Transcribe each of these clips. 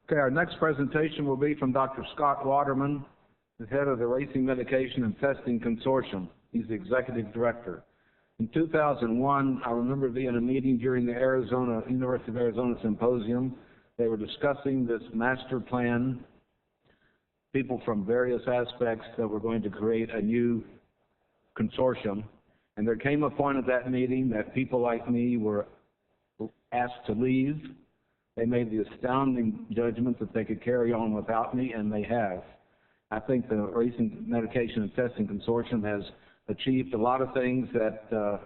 Okay, our next presentation will be from Dr. Scott Waterman, the head of the Racing Medication and Testing Consortium. He's the executive director. In 2001, I remember being in a meeting during the University of Arizona Symposium. They were discussing this master plan, people from various aspects that were going to create a new consortium. And there came a point at that meeting that people like me were asked to leave. They made the astounding judgment that they could carry on without me, and they have. I think the Racing Medication and Testing Consortium has achieved a lot of things that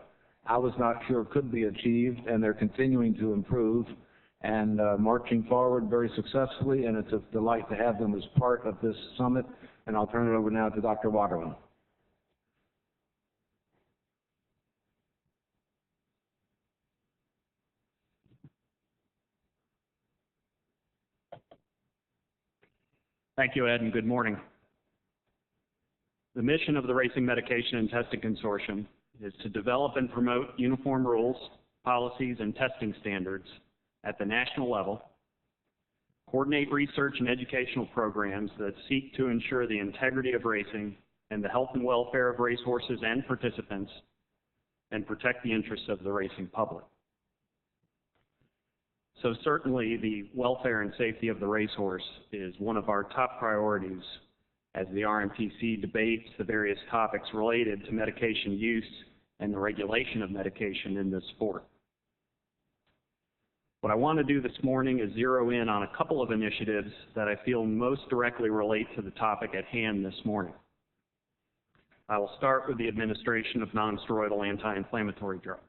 I was not sure could be achieved, and they're continuing to improve and marching forward very successfully, and it's a delight to have them as part of this summit. And I'll turn it over now to Dr. Waterman. Thank you, Ed, and good morning. The mission of the Racing Medication and Testing Consortium is to develop and promote uniform rules, policies, and testing standards at the national level, coordinate research and educational programs that seek to ensure the integrity of racing and the health and welfare of racehorses and participants, and protect the interests of the racing public. So certainly the welfare and safety of the racehorse is one of our top priorities as the RMTC debates the various topics related to medication use and the regulation of medication in this sport. What I want to do this morning is zero in on a couple of initiatives that I feel most directly relate to the topic at hand this morning. I will start with the administration of non-steroidal anti-inflammatory drugs.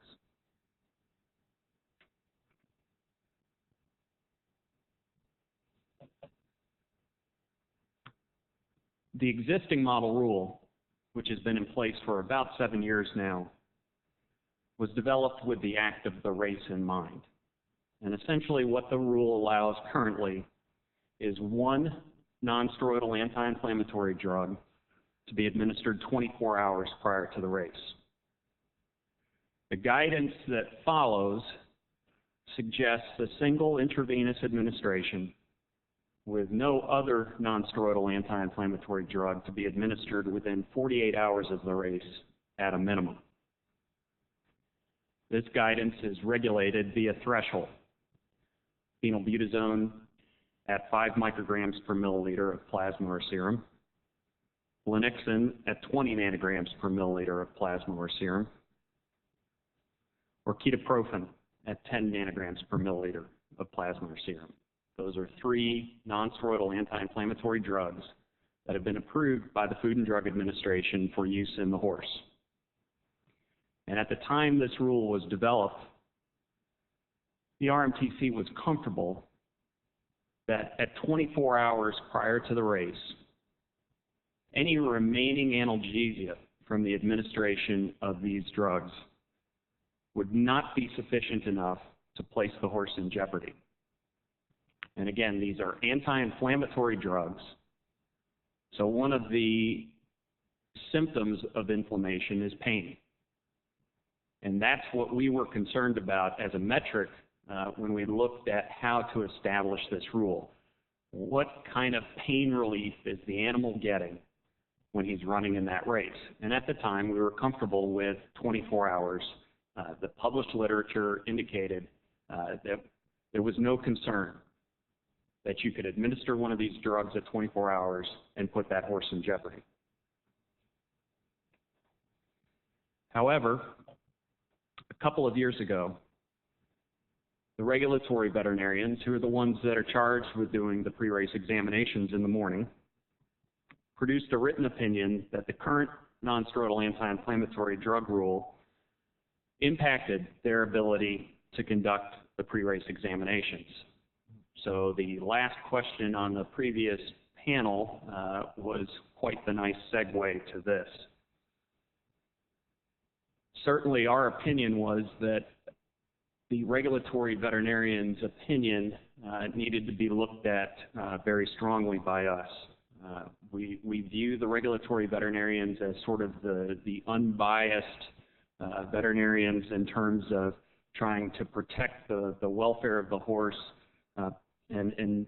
The existing model rule, which has been in place for about 7 years now, was developed with the act of the race in mind. And essentially what the rule allows currently is one non-steroidal anti-inflammatory drug to be administered 24 hours prior to the race. The guidance that follows suggests a single intravenous administration with no other non-steroidal anti-inflammatory drug to be administered within 48 hours of the race at a minimum. This guidance is regulated via threshold. Phenylbutazone at 5 micrograms per milliliter of plasma or serum, Lenixin at 20 nanograms per milliliter of plasma or serum, or ketoprofen at 10 nanograms per milliliter of plasma or serum. Those are 3 non-steroidal anti-inflammatory drugs that have been approved by the Food and Drug Administration for use in the horse. And at the time this rule was developed, the RMTC was comfortable that at 24 hours prior to the race, any remaining analgesia from the administration of these drugs would not be sufficient enough to place the horse in jeopardy. And again, these are anti-inflammatory drugs. So one of the symptoms of inflammation is pain. And that's what we were concerned about as a metric when we looked at how to establish this rule. What kind of pain relief is the animal getting when he's running in that race? And at the time, we were comfortable with 24 hours. The published literature indicated that there was no concern that you could administer one of these drugs at 24 hours and put that horse in jeopardy. However, a couple of years ago, the regulatory veterinarians, who are the ones that are charged with doing the pre-race examinations in the morning, produced a written opinion that the current non-steroidal anti-inflammatory drug rule impacted their ability to conduct the pre-race examinations. So the last question on the previous panel was quite the nice segue to this. Certainly our opinion was that the regulatory veterinarian's opinion needed to be looked at very strongly by us. We view the regulatory veterinarians as sort of the unbiased veterinarians in terms of trying to protect the welfare of the horse, and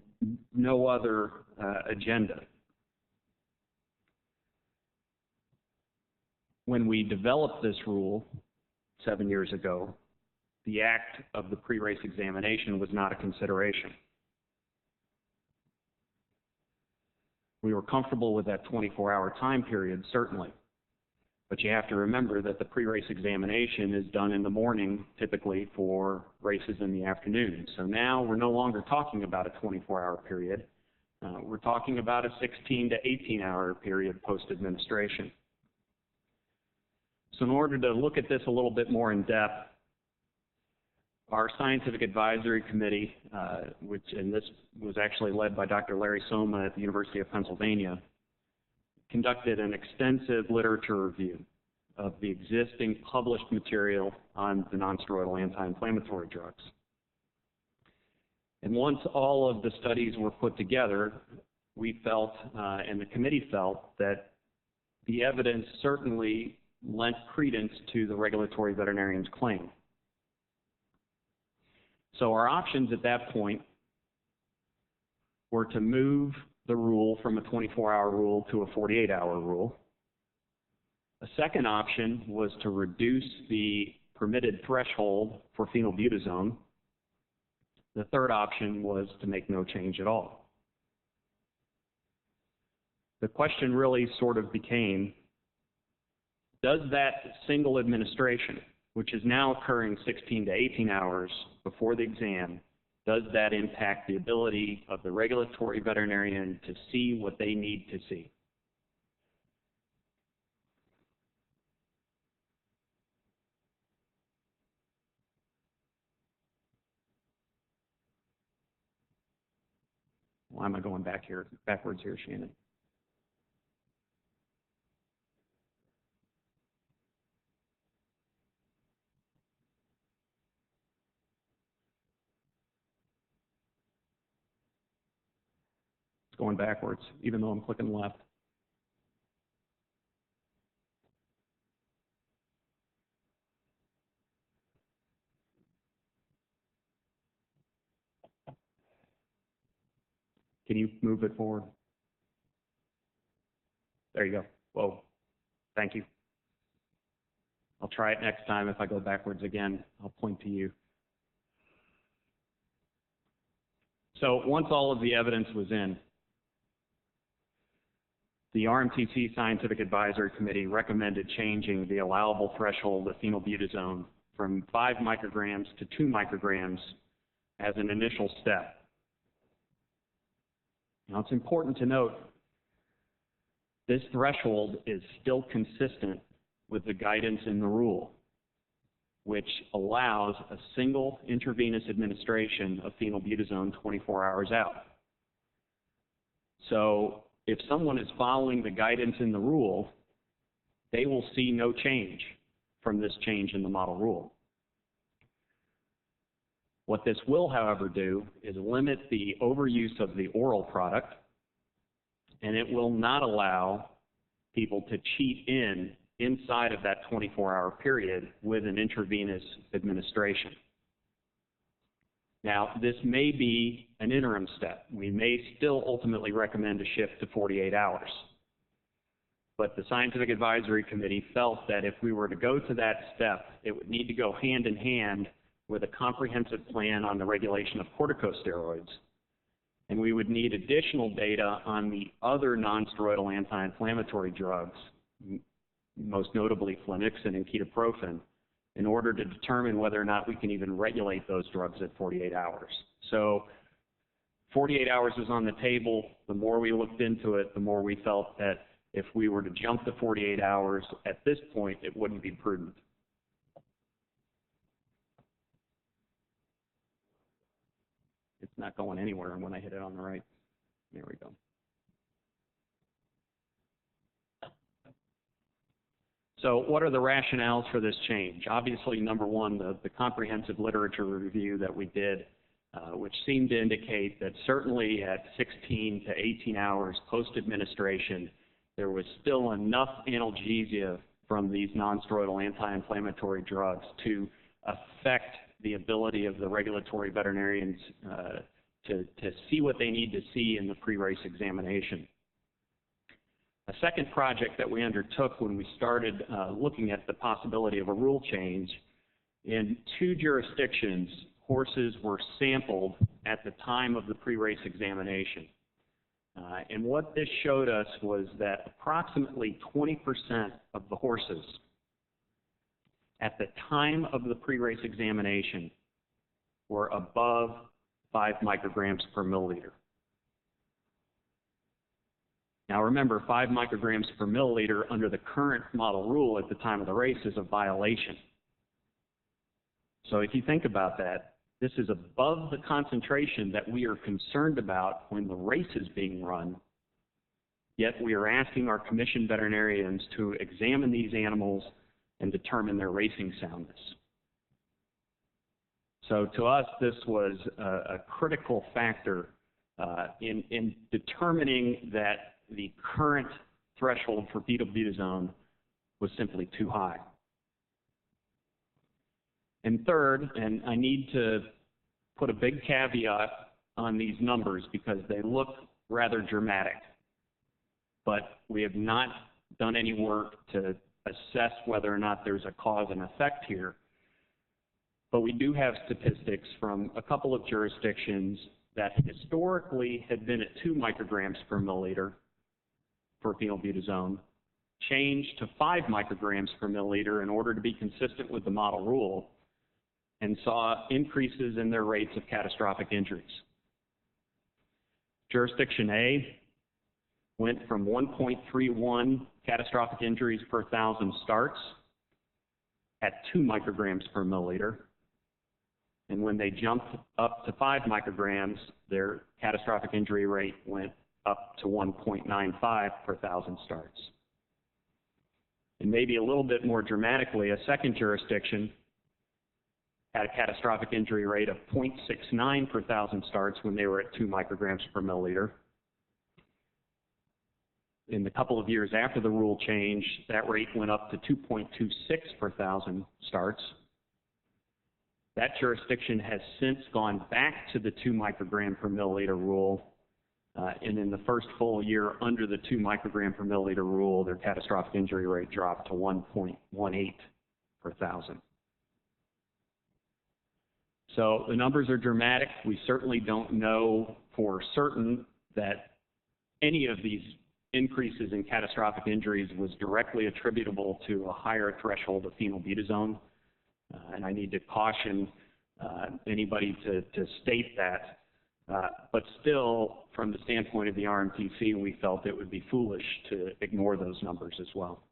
no other agenda. When we developed this rule 7 years ago, the act of the pre-race examination was not a consideration. We were comfortable with that 24-hour time period, certainly. But you have to remember that the pre-race examination is done in the morning, typically, for races in the afternoon. So now we're no longer talking about a 24-hour period. We're talking about a 16 to 18-hour period post-administration. So in order to look at this a little bit more in depth, our scientific advisory committee, and this was actually led by Dr. Larry Soma at the University of Pennsylvania, conducted an extensive literature review of the existing published material on the nonsteroidal anti-inflammatory drugs. And once all of the studies were put together, we felt, and the committee felt, that the evidence certainly lent credence to the regulatory veterinarian's claim. So our options at that point were to move the rule from a 24-hour rule to a 48-hour rule. A second option was to reduce the permitted threshold for phenylbutazone. The third option was to make no change at all. The question really sort of became, does that single administration, which is now occurring 16 to 18 hours before the exam, does that impact the ability of the regulatory veterinarian to see what they need to see? Why am I going backwards here, Shannon? It's going backwards, even though I'm clicking left. Can you move it forward? There you go. Whoa. Thank you. I'll try it next time. If I go backwards again, I'll point to you. So once all of the evidence was in, the RMTC Scientific Advisory Committee recommended changing the allowable threshold of phenylbutazone from 5 micrograms to 2 micrograms as an initial step. Now, it's important to note this threshold is still consistent with the guidance in the rule, which allows a single intravenous administration of phenylbutazone 24 hours out. So if someone is following the guidance in the rule, they will see no change from this change in the model rule. What this will, however, do is limit the overuse of the oral product, and it will not allow people to cheat inside of that 24-hour period with an intravenous administration. Now, this may be an interim step. We may still ultimately recommend a shift to 48 hours. But the Scientific Advisory Committee felt that if we were to go to that step, it would need to go hand in hand with a comprehensive plan on the regulation of corticosteroids. And we would need additional data on the other nonsteroidal anti-inflammatory drugs, most notably flunixin and ketoprofen, in order to determine whether or not we can even regulate those drugs at 48 hours. So 48 hours was on the table. The more we looked into it, the more we felt that if we were to jump to 48 hours at this point, it wouldn't be prudent. It's not going anywhere when I hit it on the right. There we go. So what are the rationales for this change? Obviously, number one, the comprehensive literature review that we did, which seemed to indicate that certainly at 16 to 18 hours post-administration, there was still enough analgesia from these nonsteroidal anti-inflammatory drugs to affect the ability of the regulatory veterinarians to see what they need to see in the pre-race examination. A second project that we undertook when we started looking at the possibility of a rule change, in 2 jurisdictions, horses were sampled at the time of the pre-race examination. And what this showed us was that approximately 20% of the horses at the time of the pre-race examination were above 5 micrograms per milliliter. Now remember, 5 micrograms per milliliter under the current model rule at the time of the race is a violation. So if you think about that, this is above the concentration that we are concerned about when the race is being run, yet we are asking our commissioned veterinarians to examine these animals and determine their racing soundness. So to us, this was a critical factor in determining that the current threshold for phenylbutazone was simply too high. And third, and I need to put a big caveat on these numbers because they look rather dramatic, but we have not done any work to assess whether or not there's a cause and effect here. But we do have statistics from a couple of jurisdictions that historically had been at 2 micrograms per milliliter for phenylbutazone, changed to 5 micrograms per milliliter in order to be consistent with the model rule, and saw increases in their rates of catastrophic injuries. Jurisdiction A went from 1.31 catastrophic injuries per 1,000 starts at 2 micrograms per milliliter. And when they jumped up to 5 micrograms, their catastrophic injury rate went up to 1.95 per 1,000 starts. And maybe a little bit more dramatically, a second jurisdiction had a catastrophic injury rate of 0.69 per 1,000 starts when they were at 2 micrograms per milliliter. In the couple of years after the rule change, that rate went up to 2.26 per 1,000 starts. That jurisdiction has since gone back to the 2 microgram per milliliter rule, and in the first full year under the 2 microgram per milliliter rule, their catastrophic injury rate dropped to 1.18 per 1,000. So the numbers are dramatic. We certainly don't know for certain that any of these increases in catastrophic injuries was directly attributable to a higher threshold of phenylbutazone. And I need to caution anybody to state that. But still, from the standpoint of the RMTC, we felt it would be foolish to ignore those numbers as well.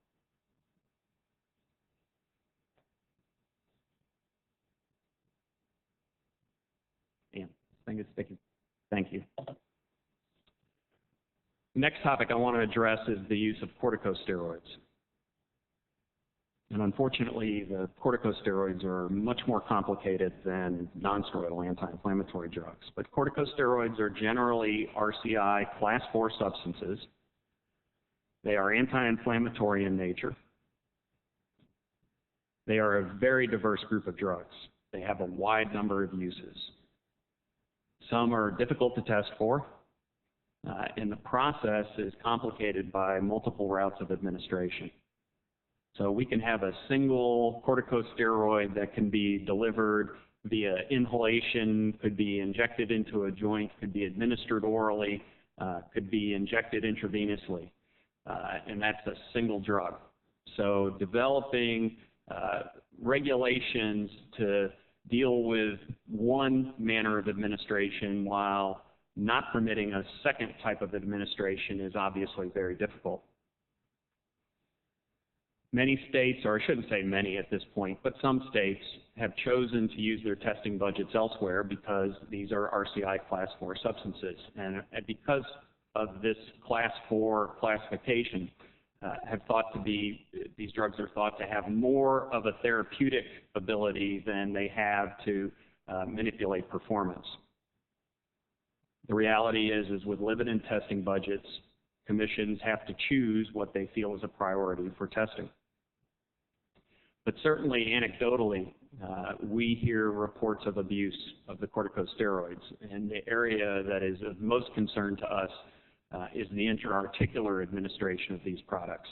Yeah, I think it's sticking. Thank you. The next topic I want to address is the use of corticosteroids. And unfortunately, the corticosteroids are much more complicated than nonsteroidal anti-inflammatory drugs. But corticosteroids are generally RCI class 4 substances. They are anti-inflammatory in nature. They are a very diverse group of drugs. They have a wide number of uses. Some are difficult to test for, and the process is complicated by multiple routes of administration. So we can have a single corticosteroid that can be delivered via inhalation, could be injected into a joint, could be administered orally, could be injected intravenously, and that's a single drug. So developing regulations to deal with one manner of administration while not permitting a second type of administration is obviously very difficult. Many states, or I shouldn't say many at this point, but some states have chosen to use their testing budgets elsewhere because these are RCI class 4 substances. And because of this class 4 classification, these drugs are thought to have more of a therapeutic ability than they have to manipulate performance. The reality is with limited testing budgets, commissions have to choose what they feel is a priority for testing. But certainly anecdotally, we hear reports of abuse of the corticosteroids, and the area that is of most concern to us is the intra-articular administration of these products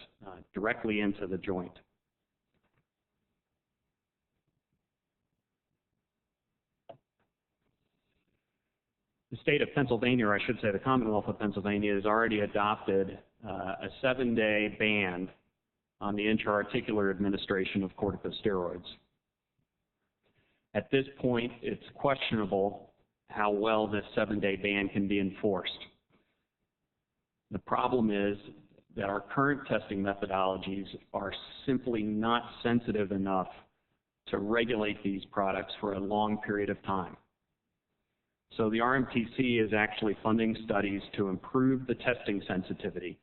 directly into the joint. The state of Pennsylvania, or I should say the Commonwealth of Pennsylvania, has already adopted a 7-day ban on the intra-articular administration of corticosteroids. At this point, it's questionable how well this 7-day ban can be enforced. The problem is that our current testing methodologies are simply not sensitive enough to regulate these products for a long period of time. So the RMTC is actually funding studies to improve the testing sensitivity.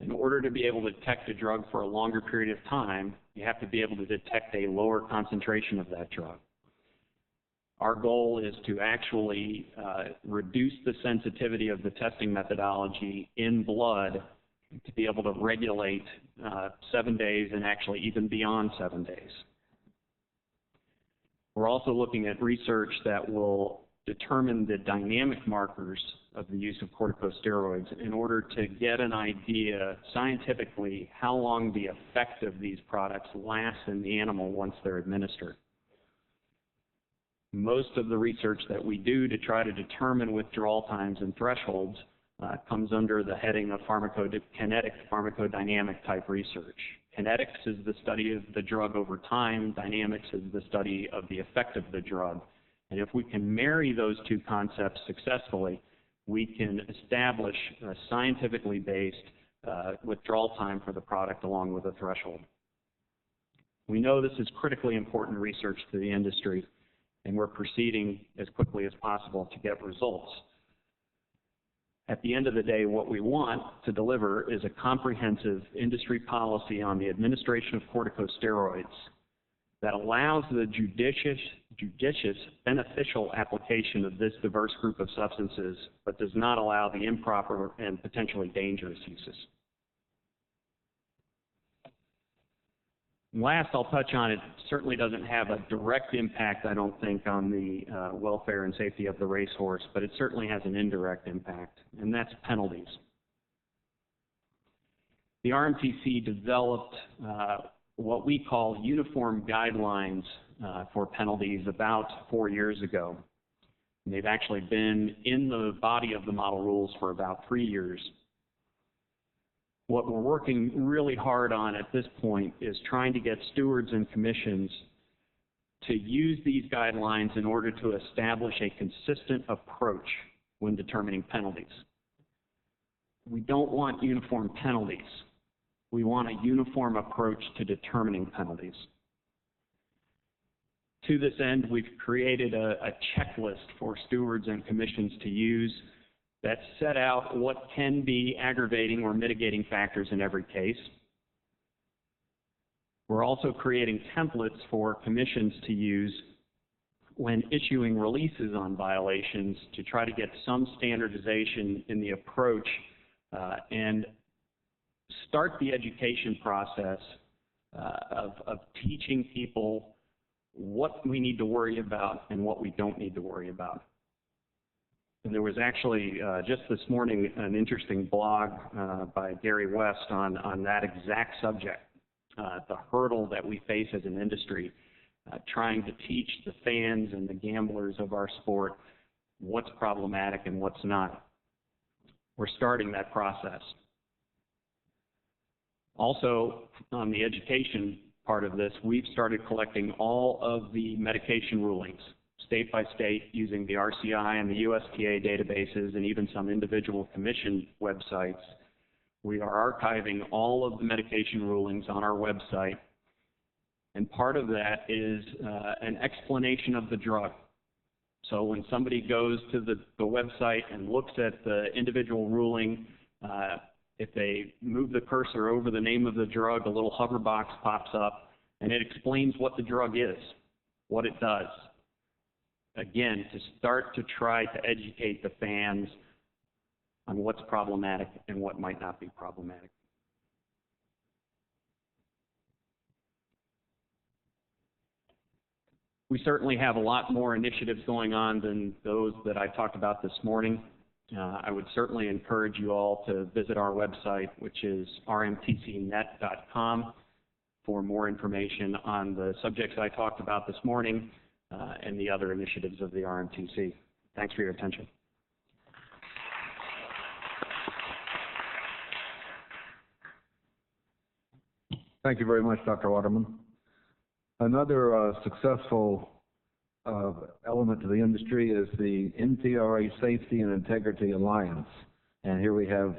In order to be able to detect a drug for a longer period of time, you have to be able to detect a lower concentration of that drug. Our goal is to actually reduce the sensitivity of the testing methodology in blood to be able to regulate 7 days and actually even beyond 7 days. We're also looking at research that will determine the dynamic markers of the use of corticosteroids in order to get an idea scientifically how long the effect of these products lasts in the animal once they're administered. Most of the research that we do to try to determine withdrawal times and thresholds comes under the heading of kinetic pharmacodynamic type research. Kinetics is the study of the drug over time. Dynamics is the study of the effect of the drug. And if we can marry those two concepts successfully, we can establish a scientifically based withdrawal time for the product along with a threshold. We know this is critically important research to the industry, and we're proceeding as quickly as possible to get results. At the end of the day, what we want to deliver is a comprehensive industry policy on the administration of corticosteroids that allows the judicious beneficial application of this diverse group of substances, but does not allow the improper and potentially dangerous uses. Last, I'll touch on, it certainly doesn't have a direct impact, I don't think, on the welfare and safety of the racehorse, but it certainly has an indirect impact, and that's penalties. The RMTC developed what we call uniform guidelines for penalties about 4 years ago. And they've actually been in the body of the model rules for about 3 years. What we're working really hard on at this point is trying to get stewards and commissions to use these guidelines in order to establish a consistent approach when determining penalties. We don't want uniform penalties. We want a uniform approach to determining penalties. To this end, we've created a checklist for stewards and commissions to use that set out what can be aggravating or mitigating factors in every case. We're also creating templates for commissions to use when issuing releases on violations to try to get some standardization in the approach and start the education process of teaching people what we need to worry about and what we don't need to worry about. And there was actually just this morning an interesting blog by Gary West on that exact subject, the hurdle that we face as an industry, trying to teach the fans and the gamblers of our sport what's problematic and what's not. We're starting that process. Also, on the education part of this, we've started collecting all of the medication rulings, state by state, using the RCI and the USTA databases and even some individual commission websites. We are archiving all of the medication rulings on our website, and part of that is an explanation of the drug. So when somebody goes to the website and looks at the individual ruling, if they move the cursor over the name of the drug, a little hover box pops up, and it explains what the drug is, what it does. Again, to start to try to educate the fans on what's problematic and what might not be problematic. We certainly have a lot more initiatives going on than those that I talked about this morning. I would certainly encourage you all to visit our website, which is rmtcnet.com, for more information on the subjects I talked about this morning and the other initiatives of the RMTC. Thanks for your attention. Thank you very much, Dr. Waterman. Another successful element to the industry is the NTRA Safety and Integrity Alliance. And here we have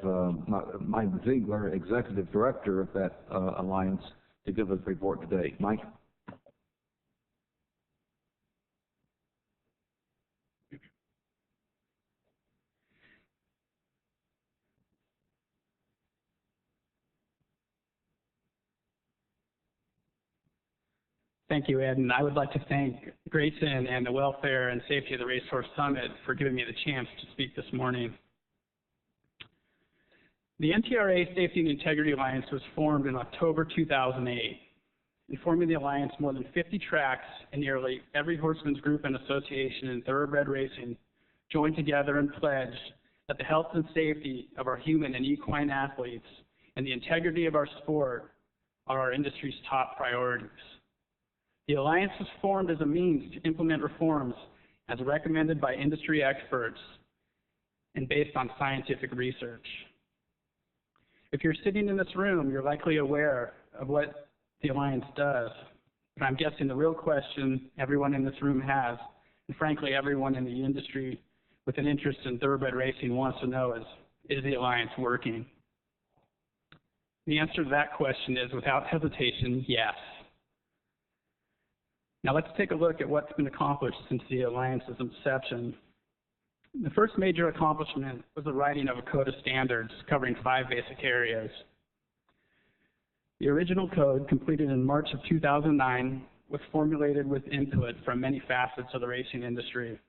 Mike Ziegler, Executive Director of that alliance, to give us a report today. Mike? Thank you, Ed, and I would like to thank Grayson and the Welfare and Safety of the Racehorse Summit for giving me the chance to speak this morning. The NTRA Safety and Integrity Alliance was formed in October 2008. In forming the alliance, more than 50 tracks and nearly every horseman's group and association in thoroughbred racing joined together and pledged that the health and safety of our human and equine athletes and the integrity of our sport are our industry's top priorities. The alliance was formed as a means to implement reforms as recommended by industry experts and based on scientific research. If you're sitting in this room, you're likely aware of what the alliance does, but I'm guessing the real question everyone in this room has, and frankly everyone in the industry with an interest in thoroughbred racing wants to know is the alliance working? The answer to that question is, without hesitation, yes. Now let's take a look at what's been accomplished since the alliance's inception. The first major accomplishment was the writing of a code of standards covering 5 basic areas. The original code, completed in March of 2009, was formulated with input from many facets of the racing industry.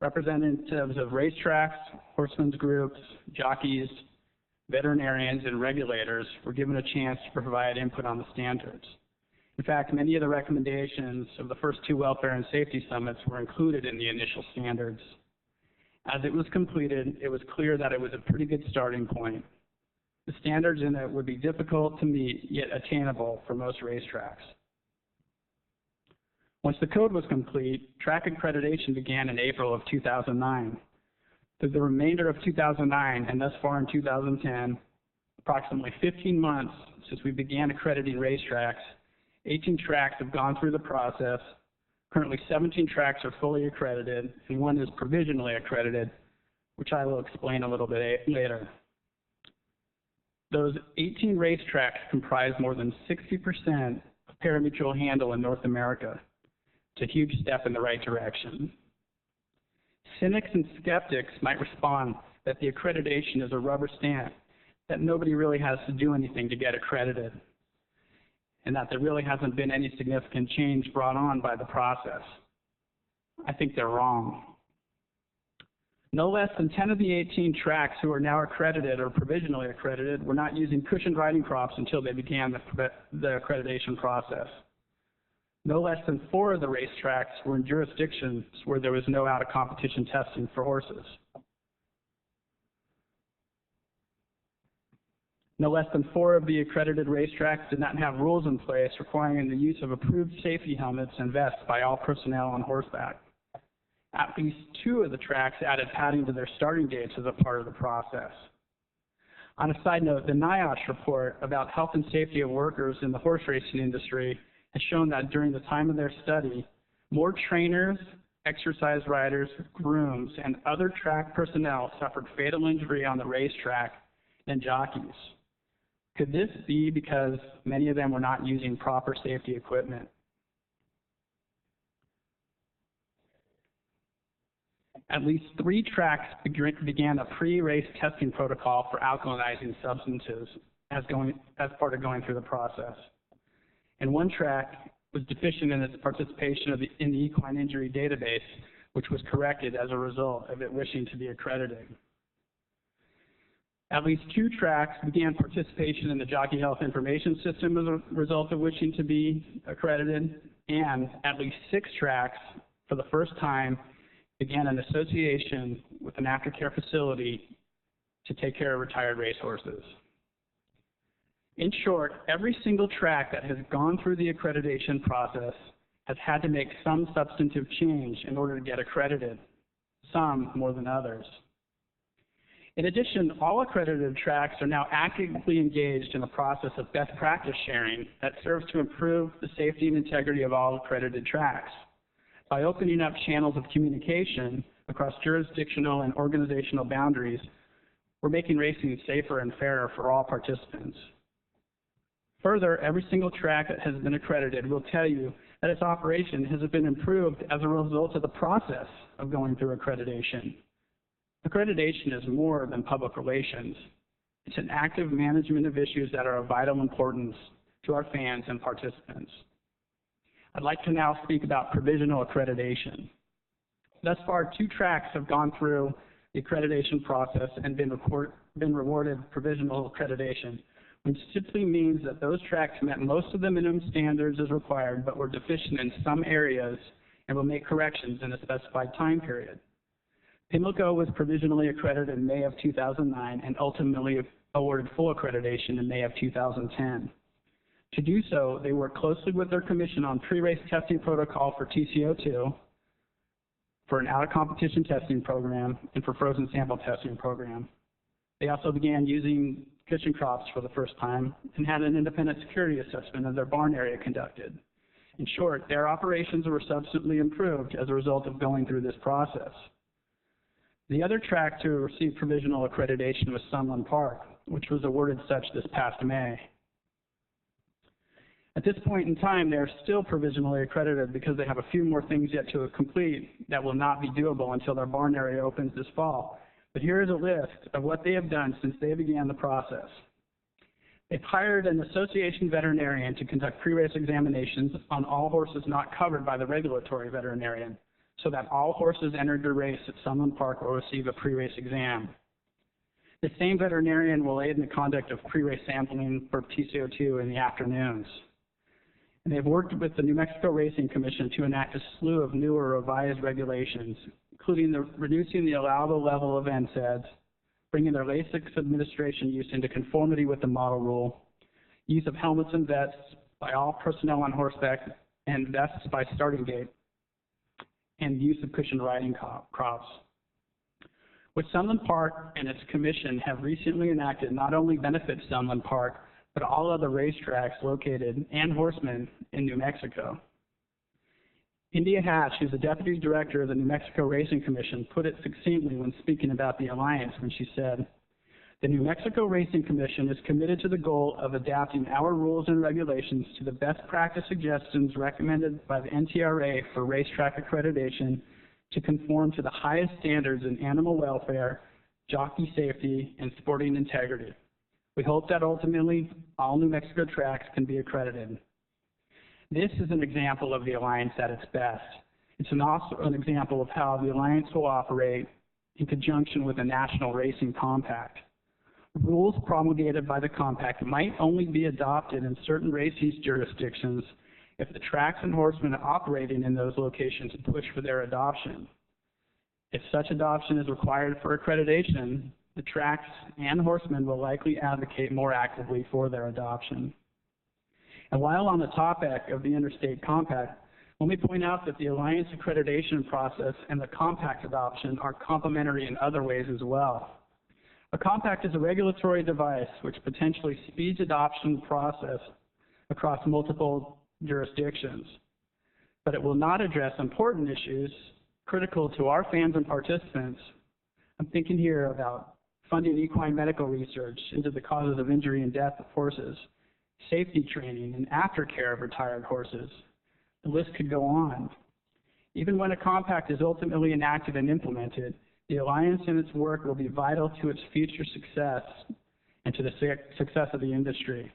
Representatives of racetracks, horsemen's groups, jockeys, veterinarians, and regulators were given a chance to provide input on the standards. In fact, many of the recommendations of the first 2 welfare and safety summits were included in the initial standards. As it was completed, it was clear that it was a pretty good starting point. The standards in it would be difficult to meet, yet attainable for most racetracks. Once the code was complete, track accreditation began in April of 2009. Through the remainder of 2009 and thus far in 2010, approximately 15 months since we began accrediting racetracks, 18 tracks have gone through the process. Currently, 17 tracks are fully accredited, and 1 is provisionally accredited, which I will explain a little bit later. Those 18 racetracks comprise more than 60% of parimutuel handle in North America. It's a huge step in the right direction. Cynics and skeptics might respond that the accreditation is a rubber stamp, that nobody really has to do anything to get accredited, and that there really hasn't been any significant change brought on by the process. I think they're wrong. No less than 10 of the 18 tracks who are now accredited or provisionally accredited were not using cushioned riding crops until they began the accreditation process. No less than 4 of the racetracks were in jurisdictions where there was no out-of-competition testing for horses. No less than 4 of the accredited racetracks did not have rules in place requiring the use of approved safety helmets and vests by all personnel on horseback. At least 2 of the tracks added padding to their starting gates as a part of the process. On a side note, the NIOSH report about health and safety of workers in the horse racing industry has shown that during the time of their study, more trainers, exercise riders, grooms, and other track personnel suffered fatal injury on the racetrack than jockeys. Could this be because many of them were not using proper safety equipment? At least 3 tracks began a pre-race testing protocol for alkalinizing substances as part of going through the process. And 1 track was deficient in its participation in the equine injury database, which was corrected as a result of it wishing to be accredited. At least 2 tracks began participation in the Jockey Health Information System as a result of wishing to be accredited, and at least 6 tracks, for the first time, began an association with an aftercare facility to take care of retired racehorses. In short, every single track that has gone through the accreditation process has had to make some substantive change in order to get accredited, some more than others. In addition, all accredited tracks are now actively engaged in a process of best practice sharing that serves to improve the safety and integrity of all accredited tracks. By opening up channels of communication across jurisdictional and organizational boundaries, we're making racing safer and fairer for all participants. Further, every single track that has been accredited will tell you that its operation has been improved as a result of the process of going through accreditation. Accreditation is more than public relations. It's an active management of issues that are of vital importance to our fans and participants. I'd like to now speak about provisional accreditation. Thus far, 2 tracks have gone through the accreditation process and been rewarded provisional accreditation, which simply means that those tracks met most of the minimum standards as required, but were deficient in some areas and will make corrections in a specified time period. Pimlico was provisionally accredited in May of 2009 and ultimately awarded full accreditation in May of 2010. To do so, they worked closely with their commission on pre-race testing protocol for TCO2, for an out-of-competition testing program, and for frozen sample testing program. They also began using cushion crops for the first time and had an independent security assessment of their barn area conducted. In short, their operations were substantially improved as a result of going through this process. The other track to receive provisional accreditation was Sunland Park, which was awarded such this past May. At this point in time, they are still provisionally accredited because they have a few more things yet to complete that will not be doable until their barn area opens this fall. But here is a list of what they have done since they began the process. They've hired an association veterinarian to conduct pre-race examinations on all horses not covered by the regulatory veterinarian, so that all horses entered the race at Sunland Park will receive a pre-race exam. The same veterinarian will aid in the conduct of pre-race sampling for TCO2 in the afternoons. And they've worked with the New Mexico Racing Commission to enact a slew of new or revised regulations, including reducing the allowable level of NSAIDs, bringing their LASIX administration use into conformity with the model rule, use of helmets and vests by all personnel on horseback and vests by starting gate, and use of cushioned riding crops. Which Sunland Park and its commission have recently enacted not only benefits Sunland Park, but all other racetracks located and horsemen in New Mexico. India Hatch, who's the Deputy Director of the New Mexico Racing Commission, put it succinctly when speaking about the alliance when she said, "The New Mexico Racing Commission is committed to the goal of adapting our rules and regulations to the best practice suggestions recommended by the NTRA for racetrack accreditation to conform to the highest standards in animal welfare, jockey safety, and sporting integrity. We hope that ultimately all New Mexico tracks can be accredited." This is an example of the alliance at its best. It's also an example of how the alliance will operate in conjunction with a national racing compact. Rules promulgated by the compact might only be adopted in certain racing jurisdictions if the tracks and horsemen operating in those locations push for their adoption. If such adoption is required for accreditation, the tracks and horsemen will likely advocate more actively for their adoption. And while on the topic of the interstate compact, let me point out that the alliance accreditation process and the compact adoption are complementary in other ways as well. A compact is a regulatory device which potentially speeds adoption process across multiple jurisdictions, but it will not address important issues critical to our fans and participants. I'm thinking here about funding equine medical research into the causes of injury and death of horses, safety training, and aftercare of retired horses. The list could go on. Even when a compact is ultimately enacted and implemented, the alliance and its work will be vital to its future success and to the success of the industry.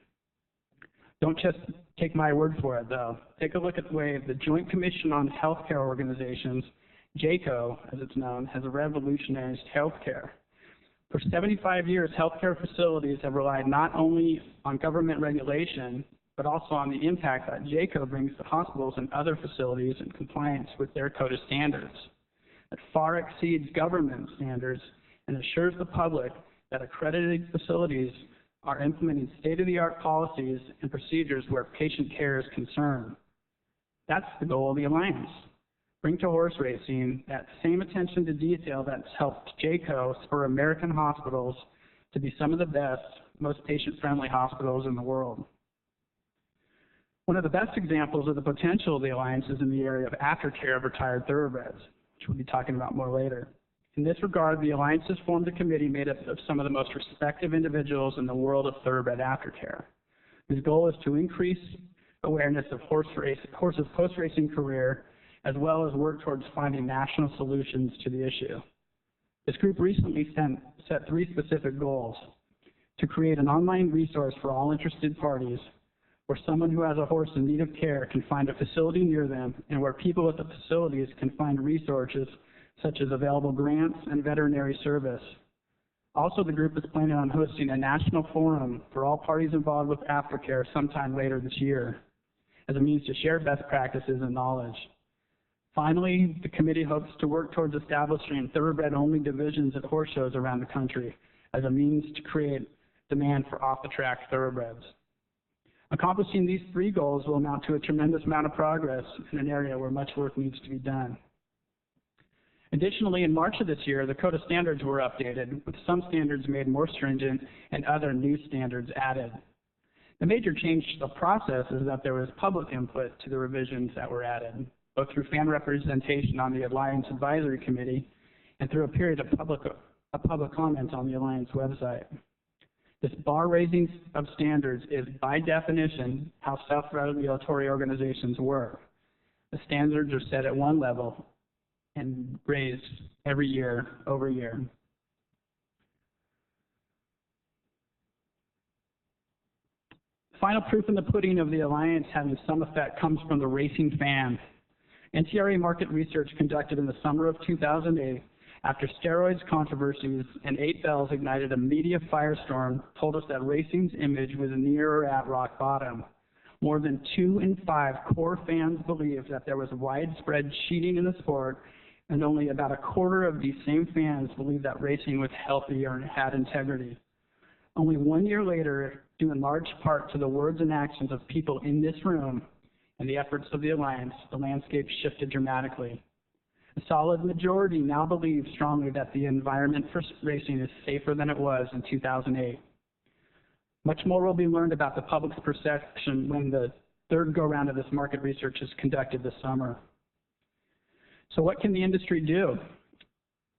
Don't just take my word for it, though. Take a look at the way the Joint Commission on Healthcare Organizations, JACO, as it's known, has revolutionized healthcare. For 75 years, healthcare facilities have relied not only on government regulation, but also on the impact that JCO brings to hospitals and other facilities in compliance with their code of standards. That far exceeds government standards and assures the public that accredited facilities are implementing state-of-the-art policies and procedures where patient care is concerned. That's the goal of the Alliance. Bring to horse racing that same attention to detail that's helped JCO spur American hospitals to be some of the best, most patient-friendly hospitals in the world. One of the best examples of the potential of the Alliance is in the area of aftercare of retired thoroughbreds, which we'll be talking about more later. In this regard, the Alliance has formed a committee made up of some of the most respected individuals in the world of thoroughbred aftercare, whose goal is to increase awareness of horses' post-racing career, as well as work towards finding national solutions to the issue. This group recently set 3 specific goals: to create an online resource for all interested parties, where someone who has a horse in need of care can find a facility near them, and where people at the facilities can find resources such as available grants and veterinary service. Also, the group is planning on hosting a national forum for all parties involved with aftercare sometime later this year, as a means to share best practices and knowledge. Finally, the committee hopes to work towards establishing thoroughbred-only divisions at horse shows around the country as a means to create demand for off-the-track thoroughbreds. Accomplishing these 3 goals will amount to a tremendous amount of progress in an area where much work needs to be done. Additionally, in March of this year, the Code of Standards were updated, with some standards made more stringent and other new standards added. The major change to the process is that there was public input to the revisions that were added, both through fan representation on the Alliance Advisory Committee and through a period of public comment on the Alliance website. This bar raising of standards is, by definition, how self-regulatory organizations work. The standards are set at one level and raised every year over year. Final proof in the pudding of the Alliance having some effect comes from the racing fan. NTRA market research conducted in the summer of 2008 after steroids controversies and 8 bells ignited a media firestorm told us that racing's image was near or at rock bottom. More than 2 in 5 core fans believed that there was widespread cheating in the sport, and only about a quarter of these same fans believed that racing was healthy or had integrity. Only 1 year later, due in large part to the words and actions of people in this room and the efforts of the Alliance, the landscape shifted dramatically. A solid majority now believe strongly that the environment for racing is safer than it was in 2008. Much more will be learned about the public's perception when the 3rd go-round of this market research is conducted this summer. So what can the industry do?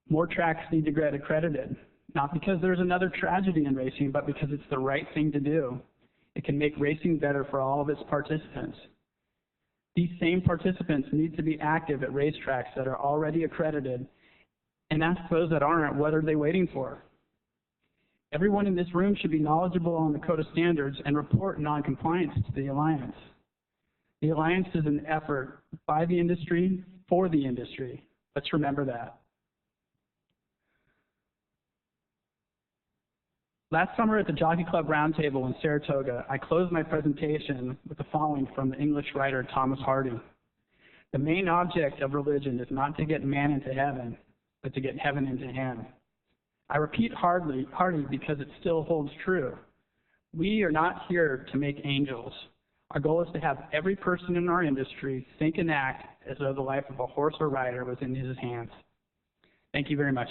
More tracks need to get accredited, not because there's another tragedy in racing, but because it's the right thing to do. It can make racing better for all of its participants. These same participants need to be active at racetracks that are already accredited, and ask those that aren't, what are they waiting for? Everyone in this room should be knowledgeable on the Code of Standards and report non-compliance to the Alliance. The Alliance is an effort by the industry for the industry. Let's remember that. Last summer at the Jockey Club Roundtable in Saratoga, I closed my presentation with the following from the English writer Thomas Hardy. The main object of religion is not to get man into heaven, but to get heaven into him. I repeat Hardy because it still holds true. We are not here to make angels. Our goal is to have every person in our industry think and act as though the life of a horse or rider was in his hands. Thank you very much.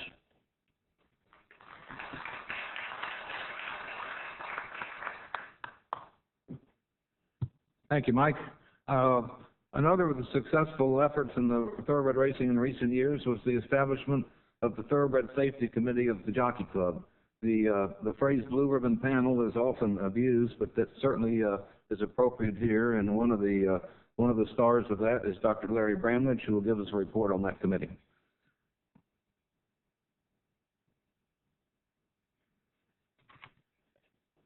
Thank you, Mike. Another of the successful efforts in the thoroughbred racing in recent years was the establishment of the Thoroughbred Safety Committee of the Jockey Club. The phrase blue ribbon panel is often abused, but that certainly is appropriate here, and one of the stars of that is Dr. Larry Bramlage, who will give us a report on that committee.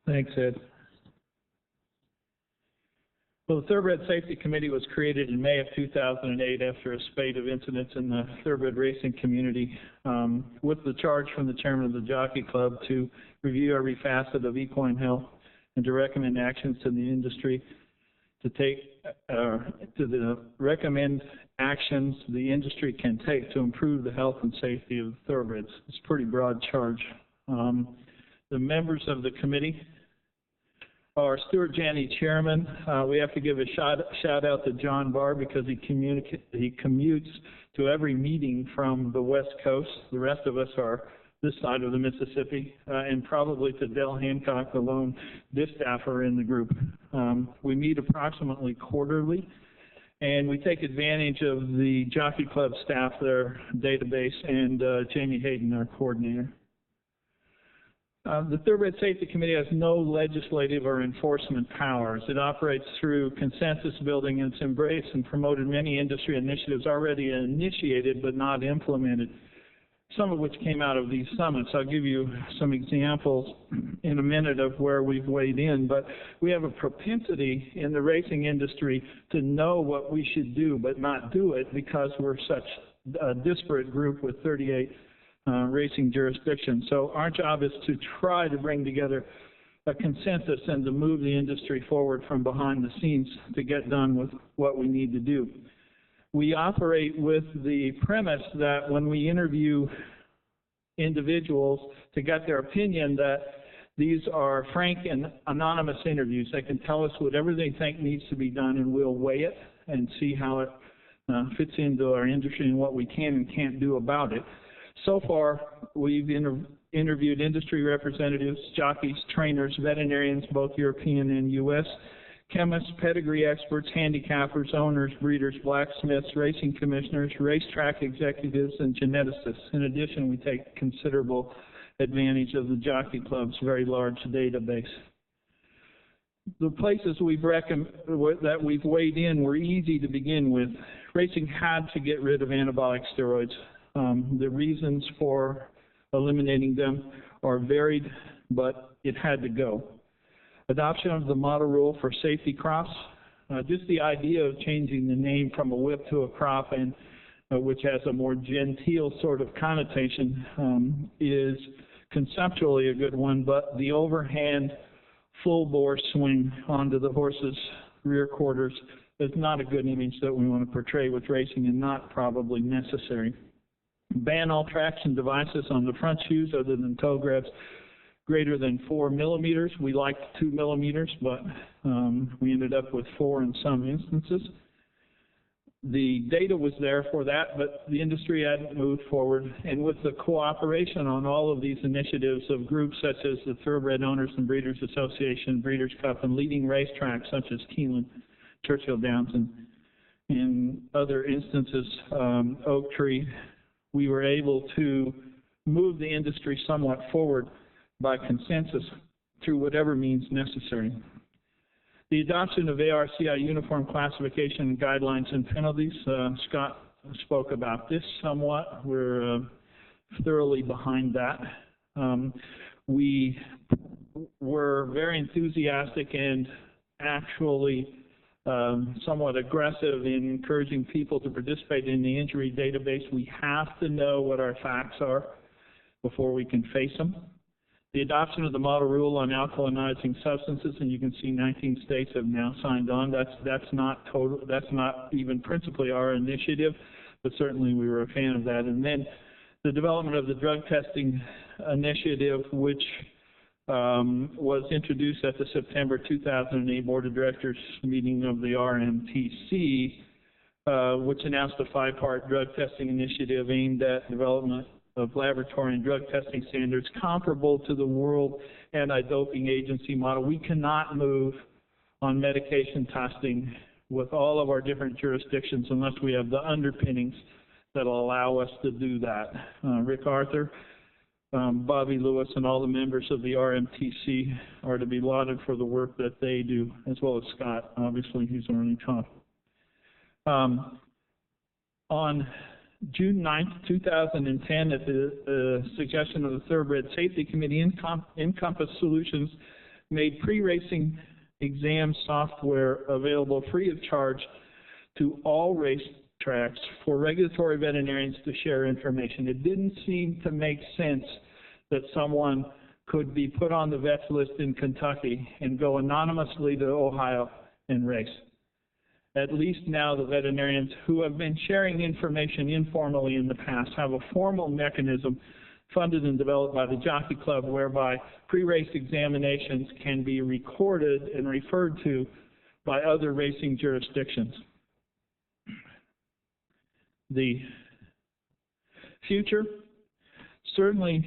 Thanks, Ed. Well, the Thoroughbred Safety Committee was created in May of 2008 after a spate of incidents in the thoroughbred racing community, with the charge from the chairman of the Jockey Club to review every facet of equine health and to recommend actions to the industry recommend actions the industry can take to improve the health and safety of thoroughbreds. It's a pretty broad charge. The members of the committee are Stuart Janney, chairman. We have to give a shout out to John Barr because he commutes to every meeting from the West Coast. The rest of us are this side of the Mississippi, and probably to Dell Hancock, the lone dispatcher in the group. We meet approximately quarterly, and we take advantage of the Jockey Club staff, their database, and Jamie Hayden, our coordinator. The Thoroughbred Safety Committee has no legislative or enforcement powers. It operates through consensus building, and it's embraced and promoted many industry initiatives already initiated but not implemented, some of which came out of these summits. I'll give you some examples in a minute of where we've weighed in, but we have a propensity in the racing industry to know what we should do but not do it because we're such a disparate group with 38 racing jurisdictions. So our job is to try to bring together a consensus and to move the industry forward from behind the scenes to get done with what we need to do. We operate with the premise that when we interview individuals to get their opinion, that these are frank and anonymous interviews. They can tell us whatever they think needs to be done, and we'll weigh it and see how it fits into our industry and what we can and can't do about it. So far, we've interviewed industry representatives, jockeys, trainers, veterinarians, both European and U.S., chemists, pedigree experts, handicappers, owners, breeders, blacksmiths, racing commissioners, racetrack executives, and geneticists. In addition, we take considerable advantage of the Jockey Club's very large database. The places that we've weighed in were easy to begin with. Racing had to get rid of anabolic steroids. The reasons for eliminating them are varied, but it had to go. Adoption of the model rule for safety crops. Just the idea of changing the name from a whip to a crop, and which has a more genteel sort of connotation, is conceptually a good one, but the overhand full-bore swing onto the horse's rear quarters is not a good image that we want to portray with racing, and not probably necessary. Ban all traction devices on the front shoes other than toe grabs greater than 4 millimeters. We liked 2 millimeters, but we ended up with 4 in some instances. The data was there for that, but the industry hadn't moved forward. And with the cooperation on all of these initiatives of groups such as the Thoroughbred Owners and Breeders Association, Breeders' Cup, and leading racetracks such as Keeneland, Churchill Downs, and in other instances, Oak Tree, we were able to move the industry somewhat forward by consensus through whatever means necessary. The adoption of ARCI uniform classification guidelines and penalties, Scott spoke about this somewhat. We're thoroughly behind that. We were very enthusiastic and actually somewhat aggressive in encouraging people to participate in the injury database. We have to know what our facts are before we can face them. The adoption of the model rule on alkalinizing substances, and you can see 19 states have now signed on. That's not even principally our initiative, but certainly we were a fan of that. And then the development of the drug testing initiative, which was introduced at the September 2008 Board of Directors meeting of the RMTC, which announced a 5-part drug testing initiative aimed at development of laboratory and drug testing standards comparable to the World Anti-Doping Agency model. We cannot move on medication testing with all of our different jurisdictions unless we have the underpinnings that will allow us to do that. Rick Arthur, Bobby Lewis, and all the members of the RMTC are to be lauded for the work that they do, as well as Scott, obviously, who's already talked. On June 9th, 2010, at the suggestion of the Thoroughbred Safety Committee, Encompass Solutions made pre-racing exam software available free of charge to all racetracks for regulatory veterinarians to share information. It didn't seem to make sense that someone could be put on the vets list in Kentucky and go anonymously to Ohio and race. At least now the veterinarians who have been sharing information informally in the past have a formal mechanism funded and developed by the Jockey Club whereby pre-race examinations can be recorded and referred to by other racing jurisdictions. The future, certainly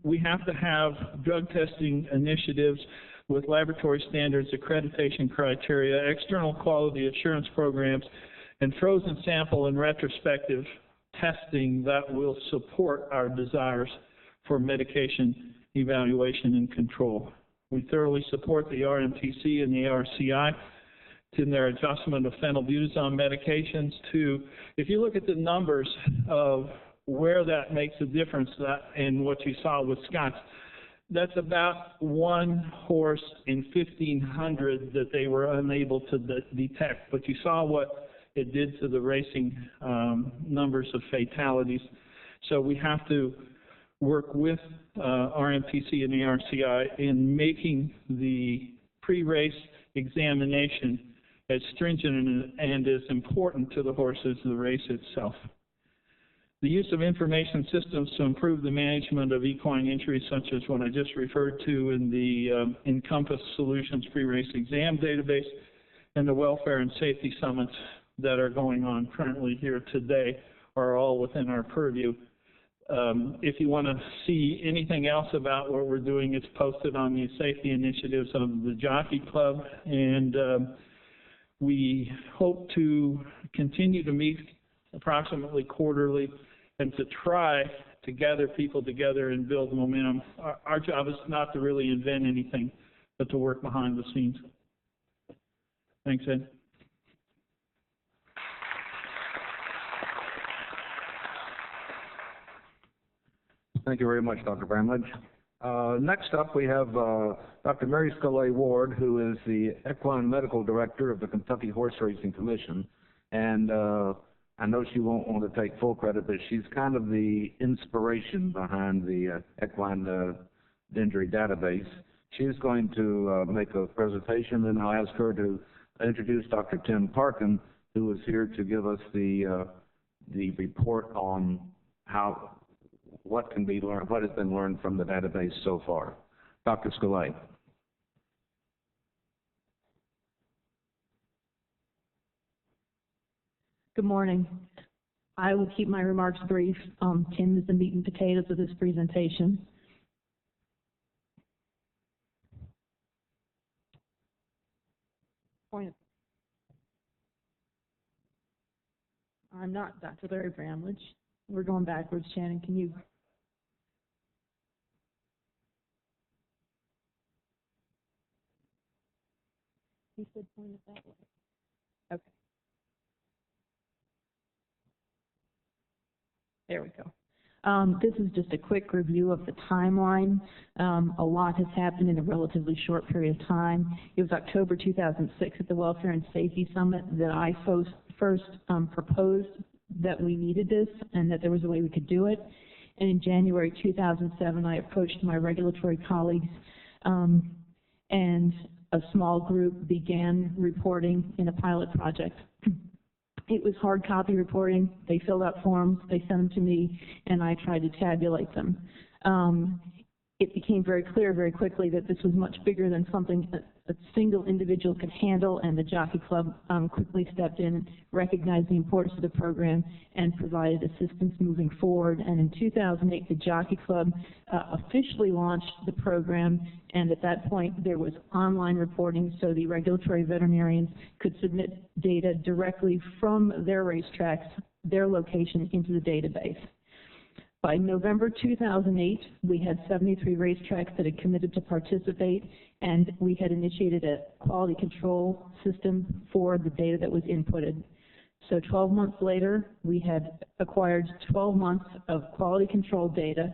we have to have drug testing initiatives with laboratory standards, accreditation criteria, external quality assurance programs, and frozen sample and retrospective testing that will support our desires for medication evaluation and control. We thoroughly support the RMTC and the ARCI in their adjustment of phenylbutazone medications to, if you look at the numbers of where that makes a difference, that in what you saw with Scots, that's about one horse in 1,500 that they were unable to detect. But you saw what it did to the racing numbers of fatalities. So we have to work with RMTC and the ARCI in making the pre-race examination as stringent and as important to the horse as the race itself. The use of information systems to improve the management of equine injuries, such as what I just referred to in the Encompass Solutions pre-race exam database, and the welfare and safety summits that are going on currently here today, are all within our purview. If you want to see anything else about what we're doing, it's posted on the safety initiatives of the Jockey Club, and we hope to continue to meet approximately quarterly and to try to gather people together and build momentum. Our job is not to really invent anything, but to work behind the scenes. Thanks, Ed. Thank you very much, Dr. Bramlage. Next up, we have Dr. Mary Scollay-Ward, who is the Equine Medical Director of the Kentucky Horse Racing Commission. And I know she won't want to take full credit, but she's kind of the inspiration behind the equine injury database. She's going to make a presentation, and I'll ask her to introduce Dr. Tim Parkin, who is here to give us the report on what can be learned, what has been learned from the database so far. Dr. Scollay. Good morning. I will keep my remarks brief. Tim is the meat and potatoes of this presentation. I'm not Dr. Larry Bramlage. We're going backwards. Shannon, can you? He said point it that way. Okay. There we go. This is just a quick review of the timeline. A lot has happened in a relatively short period of time. It was October 2006 at the Welfare and Safety Summit that I first proposed that we needed this and that there was a way we could do it. And in January 2007, I approached my regulatory colleagues and a small group began reporting in a pilot project. It was hard copy reporting. They filled out forms, they sent them to me, and I tried to tabulate them. It became very clear very quickly that this was much bigger than something a single individual could handle, and the Jockey Club quickly stepped in, recognized the importance of the program, and provided assistance moving forward. And in 2008, the Jockey Club officially launched the program, and at that point there was online reporting, so the regulatory veterinarians could submit data directly from their racetracks, their location, into the database. By November 2008, we had 73 racetracks that had committed to participate, and we had initiated a quality control system for the data that was inputted. So 12 months later, we had acquired 12 months of quality control data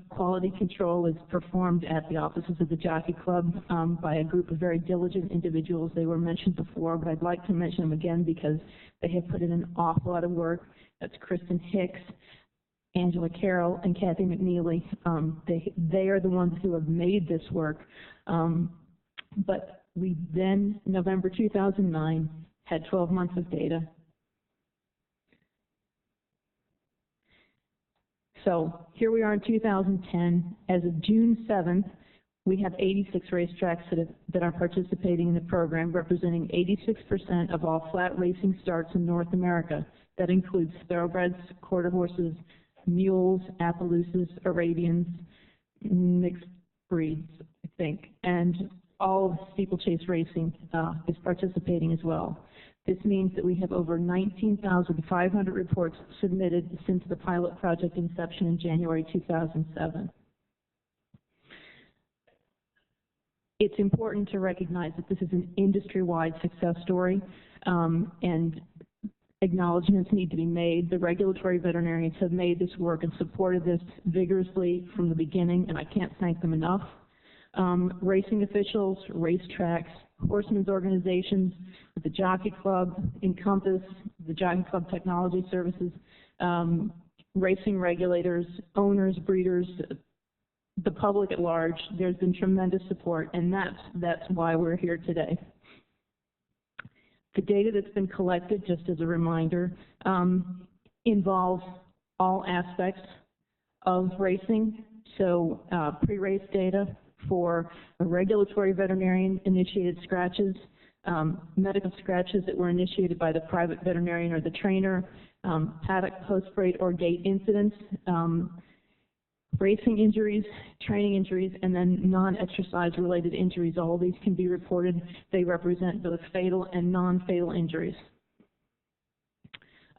Quality control is performed at the offices of the Jockey Club by a group of very diligent individuals. They were mentioned before, but I'd like to mention them again because they have put in an awful lot of work. That's Kristen Hicks, Angela Carroll, and Kathy McNeely. They are the ones who have made this work. But we then, November 2009, had 12 months of data. So here we are in 2010. As of June 7th, we have 86 racetracks that are participating in the program, representing 86% of all flat racing starts in North America. That includes thoroughbreds, quarter horses, mules, Appaloosas, Arabians, mixed breeds, I think, and all of steeplechase racing is participating as well. This means that we have over 19,500 reports submitted since the pilot project inception in January 2007. It's important to recognize that this is an industry-wide success story, and acknowledgments need to be made. The regulatory veterinarians have made this work and supported this vigorously from the beginning, and I can't thank them enough. Racing officials, racetracks, horsemen's organizations, the Jockey Club, Encompass, the Jockey Club Technology Services, racing regulators, owners, breeders, the public at large. There's been tremendous support, and that's why we're here today. The data that's been collected, just as a reminder, involves all aspects of racing. So pre-race data for regulatory veterinarian-initiated scratches, medical scratches that were initiated by the private veterinarian or the trainer, paddock, post-braid, or gait incidents, racing injuries, training injuries, and then non-exercise related injuries. All of these can be reported. They represent both fatal and non-fatal injuries.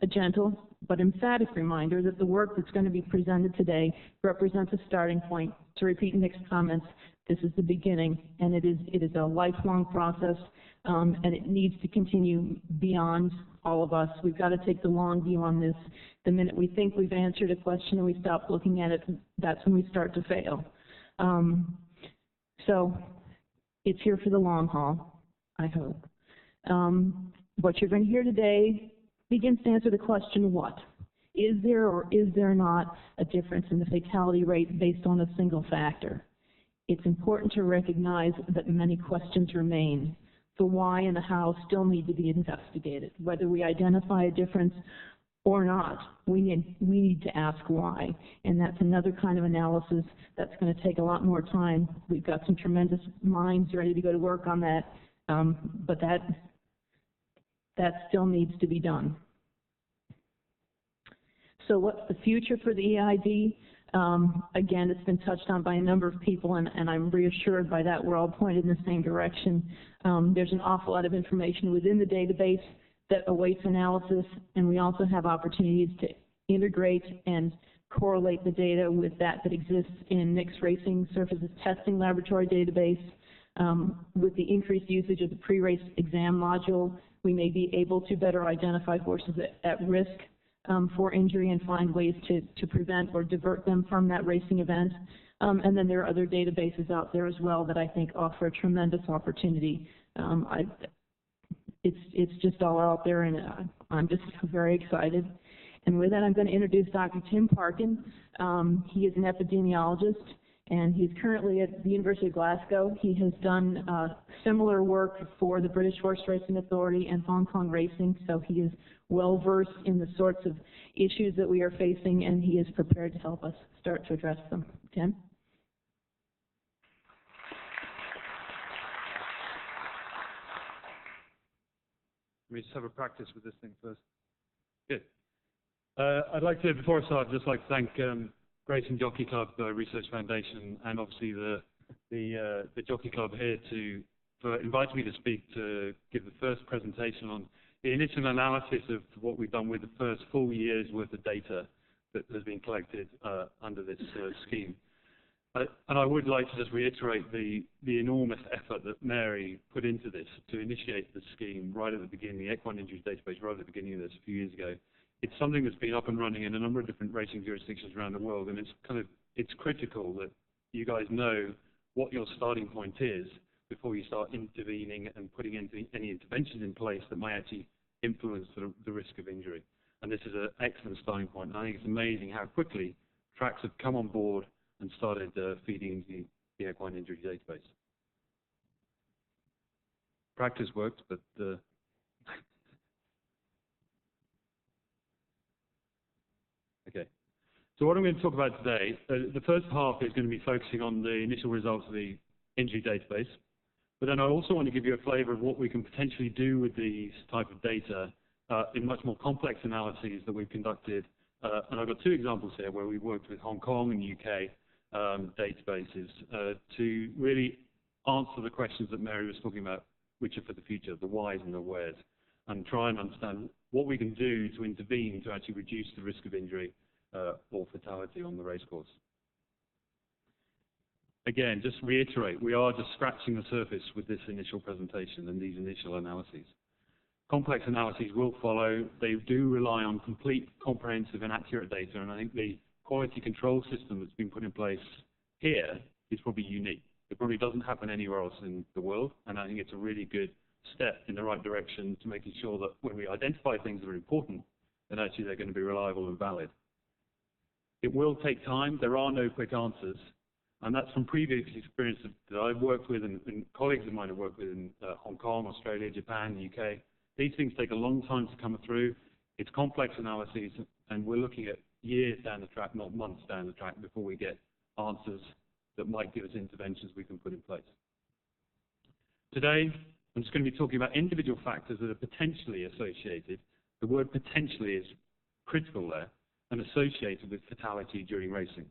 A gentle but emphatic reminder that the work that's going to be presented today represents a starting point. To repeat Nick's comments, this is the beginning, and it is a lifelong process, and it needs to continue beyond all of us. We've got to take the long view on this. The minute we think we've answered a question and we stop looking at it, that's when we start to fail. So it's here for the long haul, I hope. What you're going to hear today begins to answer the question, what? Is there or is there not a difference in the fatality rate based on a single factor? It's important to recognize that many questions remain. The why and the how still need to be investigated. Whether we identify a difference or not, we need to ask why. And that's another kind of analysis that's going to take a lot more time. We've got some tremendous minds ready to go to work on that, but that still needs to be done. So what's the future for the EID? Again, it's been touched on by a number of people, and I'm reassured by that. We're all pointed in the same direction. There's an awful lot of information within the database that awaits analysis, and we also have opportunities to integrate and correlate the data with that exists in Nick's Racing Surfaces Testing Laboratory database. With the increased usage of the pre-race exam module, we may be able to better identify horses at risk for injury and find ways to prevent or divert them from that racing event. And then there are other databases out there as well that I think offer a tremendous opportunity. It's just all out there, and I'm just very excited. And with that, I'm going to introduce Dr. Tim Parkin. He is an epidemiologist, and he's currently at the University of Glasgow. He has done similar work for the British Horse Racing Authority and Hong Kong Racing, so he is well-versed in the sorts of issues that we are facing, and he is prepared to help us start to address them. Tim? Let me just have a practice with this thing first. Good. I'd like to, before I start, just like to thank Racing Jockey Club Research Foundation, and obviously the Jockey Club here for inviting me to speak to give the first presentation on the initial analysis of what we've done with the first full year's worth of data that has been collected under this scheme. And I would like to just reiterate the enormous effort that Mary put into this to initiate the scheme right at the beginning, the Equine Injuries Database, right at the beginning of this a few years ago. It's something that's been up and running in a number of different racing jurisdictions around the world, and it's kind of it's critical that you guys know what your starting point is before you start intervening and putting any interventions in place that might actually influence the risk of injury. And this is an excellent starting point. And I think it's amazing how quickly tracks have come on board and started feeding into the equine injury database. Practice worked, but okay. So what I'm going to talk about today, the first half is going to be focusing on the initial results of the injury database. But then I also want to give you a flavor of what we can potentially do with these type of data in much more complex analyses that we've conducted. And I've got two examples here where we've worked with Hong Kong and UK databases to really answer the questions that Mary was talking about, which are for the future, the whys and the wheres, and try and understand what we can do to intervene to actually reduce the risk of injury or fatality on the racecourse. Again, just reiterate, we are just scratching the surface with this initial presentation and these initial analyses. Complex analyses will follow. They do rely on complete, comprehensive and accurate data, and I think the quality control system that's been put in place here is probably unique. It probably doesn't happen anywhere else in the world, and I think it's a really good step in the right direction to making sure that when we identify things that are important, then actually they're going to be reliable and valid. It will take time. There are no quick answers, and that's from previous experience that I've worked with and colleagues of mine have worked with in Hong Kong, Australia, Japan, the UK. These things take a long time to come through. It's complex analyses, and we're looking at years down the track, not months down the track, before we get answers that might give us interventions we can put in place. Today, I'm just going to be talking about individual factors that are potentially associated. The word potentially is critical there, and associated with fatality during racing.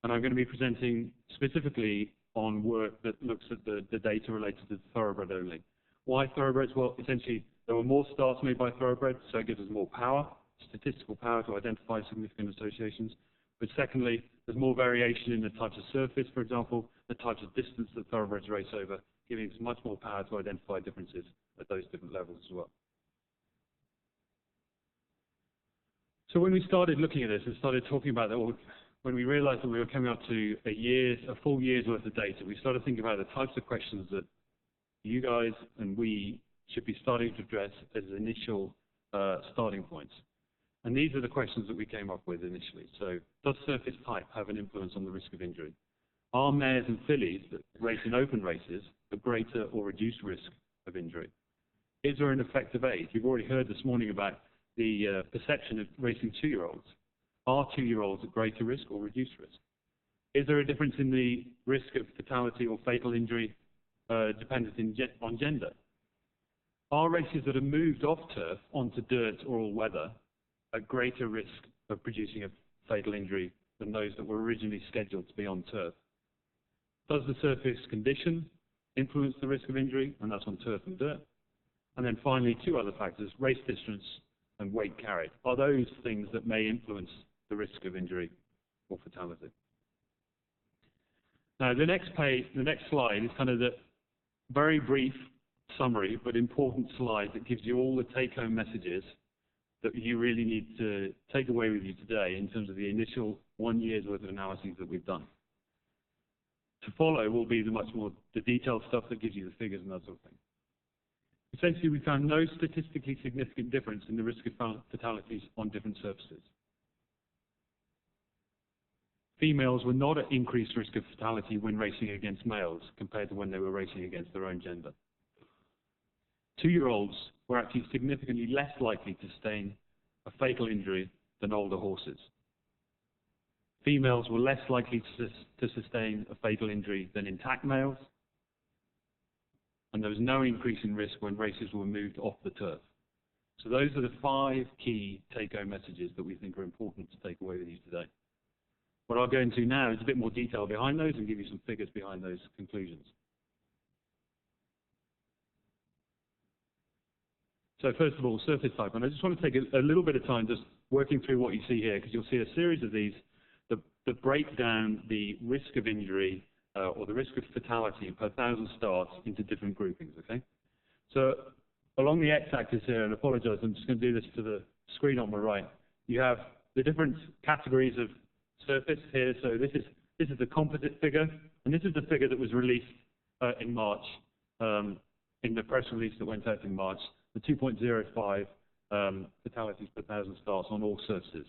And I'm going to be presenting specifically on work that looks at the data related to Thoroughbred only. Why Thoroughbreds? Well, essentially, there were more starts made by Thoroughbreds, so it gives us more power, statistical power to identify significant associations. But secondly, there's more variation in the types of surface, for example, the types of distance that Thoroughbreds race over, giving us much more power to identify differences at those different levels as well. So when we started looking at this and started talking about that, when we realized that we were coming up to a full year's worth of data, we started thinking about the types of questions that you guys and we should be starting to address as initial starting points. And these are the questions that we came up with initially. So, does surface type have an influence on the risk of injury? Are mares and fillies that race in open races at greater or reduced risk of injury? Is there an effect of age? We've already heard this morning about the perception of racing 2-year-olds. Are 2-year-olds at greater risk or reduced risk? Is there a difference in the risk of fatality or fatal injury dependent on gender? Are races that are moved off turf onto dirt or all weather at greater risk of producing a fatal injury than those that were originally scheduled to be on turf? Does the surface condition influence the risk of injury? And that's on turf and dirt. And then finally, two other factors, race distance and weight carried. Are those things that may influence the risk of injury or fatality? Now, the next slide is kind of the very brief summary, but important slide that gives you all the take-home messages that you really need to take away with you today in terms of the initial 1 year's worth of analyses that we've done. To follow will be the detailed stuff that gives you the figures and that sort of thing. Essentially, we found no statistically significant difference in the risk of fatalities on different surfaces. Females were not at increased risk of fatality when racing against males compared to when they were racing against their own gender. 2-year-olds were actually significantly less likely to sustain a fatal injury than older horses. Females were less likely to sustain a fatal injury than intact males, and there was no increase in risk when races were moved off the turf. So those are the 5 key take-home messages that we think are important to take away with you today. What I'll go into now is a bit more detail behind those and give you some figures behind those conclusions. So first of all, surface type. And I just want to take a little bit of time just working through what you see here, because you'll see a series of these that break down the risk of injury or the risk of fatality per 1,000 starts into different groupings, okay? So along the x-axis here, and I apologize, I'm just going to do this to the screen on my right, you have the different categories of surface here. So this is the composite figure, and this is the figure that was released in March, in the press release that went out in March, the 2.05 fatalities per 1,000 starts on all surfaces.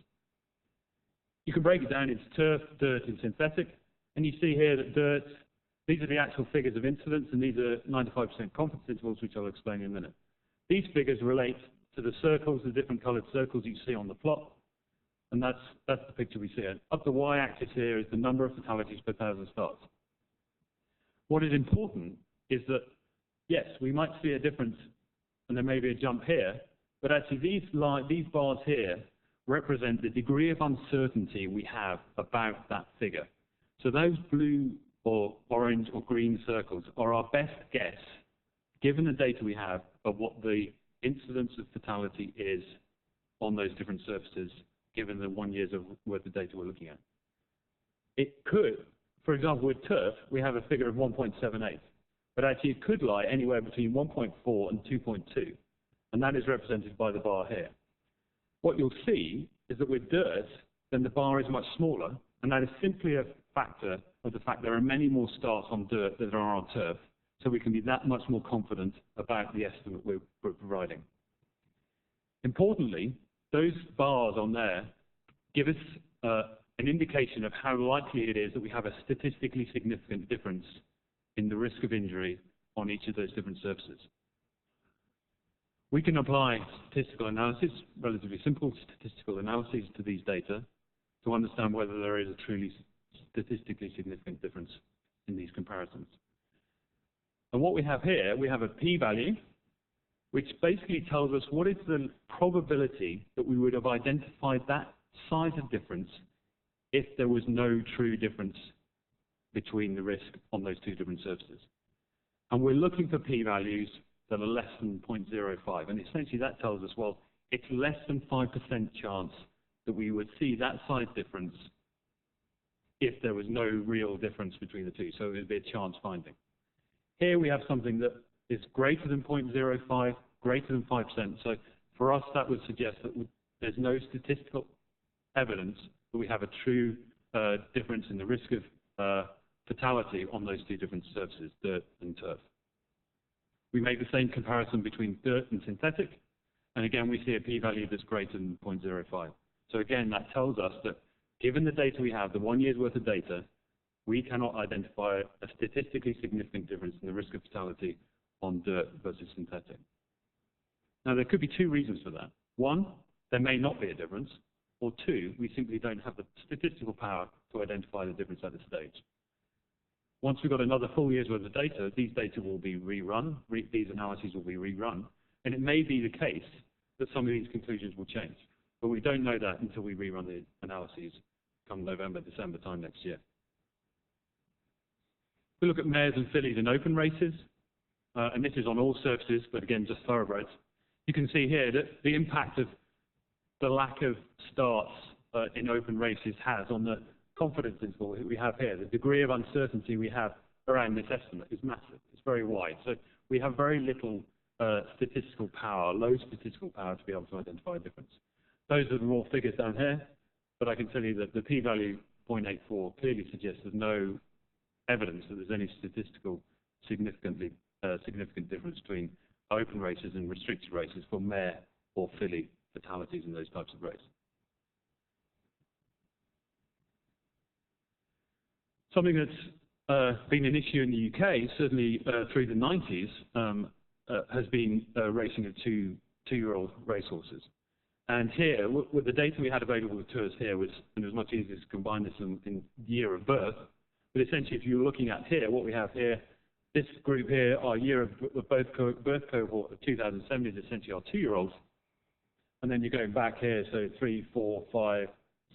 You can break it down into turf, dirt, and synthetic, and you see here that dirt, these are the actual figures of incidence, and these are 95% confidence intervals, which I'll explain in a minute. These figures relate to the circles, the different coloured circles you see on the plot, and that's the picture we see. Up the y-axis here is the number of fatalities per 1,000 starts. What is important is that, yes, we might see a difference, and there may be a jump here, but actually these bars here represent the degree of uncertainty we have about that figure. So those blue or orange or green circles are our best guess, given the data we have, of what the incidence of fatality is on those different surfaces, given the 1 year's worth of data we're looking at. It could, for example, with turf, we have a figure of 1.78, but actually it could lie anywhere between 1.4 and 2.2, and that is represented by the bar here. What you'll see is that with dirt, then the bar is much smaller, and that is simply a factor of the fact there are many more starts on dirt than there are on turf, so we can be that much more confident about the estimate we're providing. Importantly, those bars on there give us an indication of how likely it is that we have a statistically significant difference in the risk of injury on each of those different surfaces. We can apply statistical analysis, relatively simple statistical analyses to these data to understand whether there is a truly statistically significant difference in these comparisons. And what we have here, we have a p-value, which basically tells us what is the probability that we would have identified that size of difference if there was no true difference between the risk on those two different surfaces. And we're looking for p-values that are less than 0.05. And essentially that tells us, well, it's less than 5% chance that we would see that size difference if there was no real difference between the two. So it would be a chance finding. Here we have something that is greater than 0.05, greater than 5%. So for us, that would suggest that there's no statistical evidence that we have a true difference in the risk of fatality on those two different surfaces, dirt and turf. We make the same comparison between dirt and synthetic, and again, we see a p-value that's greater than 0.05. So again, that tells us that given the data we have, the 1 year's worth of data, we cannot identify a statistically significant difference in the risk of fatality on dirt versus synthetic. Now, there could be two reasons for that. One, there may not be a difference, or two, we simply don't have the statistical power to identify the difference at this stage. Once we've got another full year's worth of data, these data will be rerun, these analyses will be rerun, and it may be the case that some of these conclusions will change. But we don't know that until we rerun the analyses come November, December time next year. We look at mares and fillies in open races, and this is on all surfaces, but again, just thoroughbreds. You can see here that the impact of the lack of starts in open races has on the confidence interval that we have here. The degree of uncertainty we have around this estimate is massive. It's very wide. So we have very little statistical power, low statistical power to be able to identify a difference. Those are the raw figures down here, but I can tell you that the p-value 0.84 clearly suggests there's no evidence that there's any statistical significant difference between open races and restricted races for mare or filly fatalities in those types of races. Something that's been an issue in the UK, certainly through the 90s, has been racing of two-year-old racehorses. And here, with the data we had available to us here, and it was much easier to combine this in year of birth. But essentially, if you're looking at here, what we have here, this group here, our year of birth cohort of 2007 is essentially our two-year-olds. And then you're going back here, so 3, 4, 5,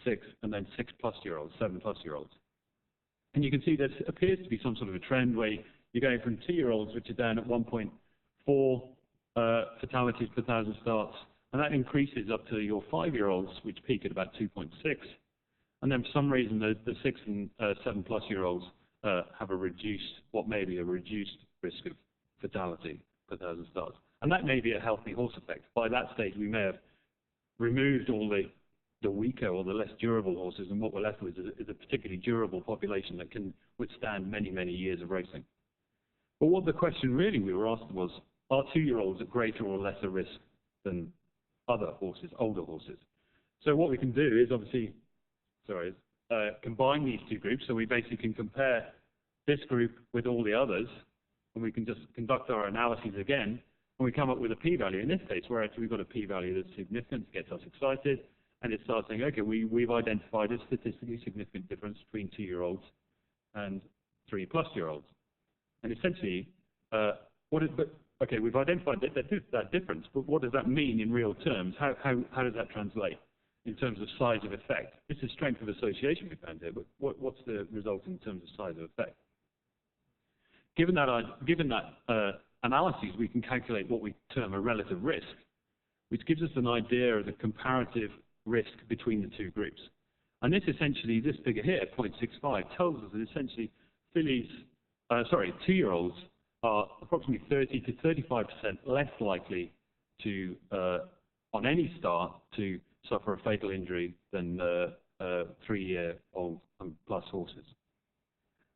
6, and then 6+-year-olds, 7+-year-olds. And you can see there appears to be some sort of a trend where you're going from 2-year-olds, which are down at 1.4 fatalities per 1,000 starts, and that increases up to your 5-year-olds, which peak at about 2.6. And then for some reason, the 6 and 7+-year-olds have a reduced, what may be a reduced risk of fatality per 1,000 starts. And that may be a healthy horse effect. By that stage, we may have removed all the the weaker or the less durable horses, and what we're left with is a particularly durable population that can withstand many, many years of racing. But what the question really we were asked was, are 2-year-olds at greater or lesser risk than other horses, older horses? So what we can do is obviously, combine these two groups. So we basically can compare this group with all the others, and we can just conduct our analyses again, and we come up with a p-value. In this case, where actually we've got a p-value that's significant, gets us excited, and it starts saying, okay, we've identified a statistically significant difference between 2-year-olds and 3+-year-olds. And essentially, we've identified that difference, but what does that mean in real terms? How does that translate in terms of size of effect? This is strength of association we found here, but what's the result in terms of size of effect? Given that analysis, we can calculate what we term a relative risk, which gives us an idea of the comparative risk between the two groups. And this essentially, this figure here, 0.65, tells us that essentially 2-year-olds are approximately 30 to 35% less likely to, on any start, to suffer a fatal injury than 3-year-old and plus horses.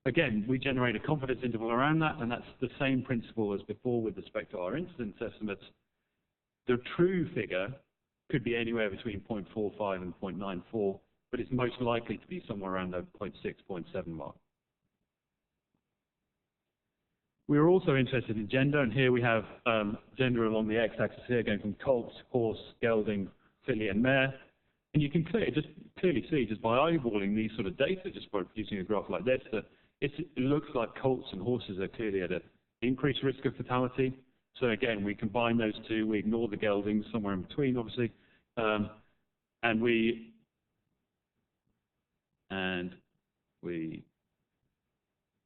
Again, we generate a confidence interval around that, and that's the same principle as before with respect to our incidence estimates. The true figure could be anywhere between 0.45 and 0.94, but it's most likely to be somewhere around the 0.6, 0.7 mark. We are also interested in gender, and here we have gender along the x-axis here, going from colt, horse, gelding, filly, and mare. And you can clearly see, just by eyeballing these sort of data, just by using a graph like this, that it looks like colts and horses are clearly at an increased risk of fatality. So again, we combine those two, we ignore the geldings, somewhere in between, obviously,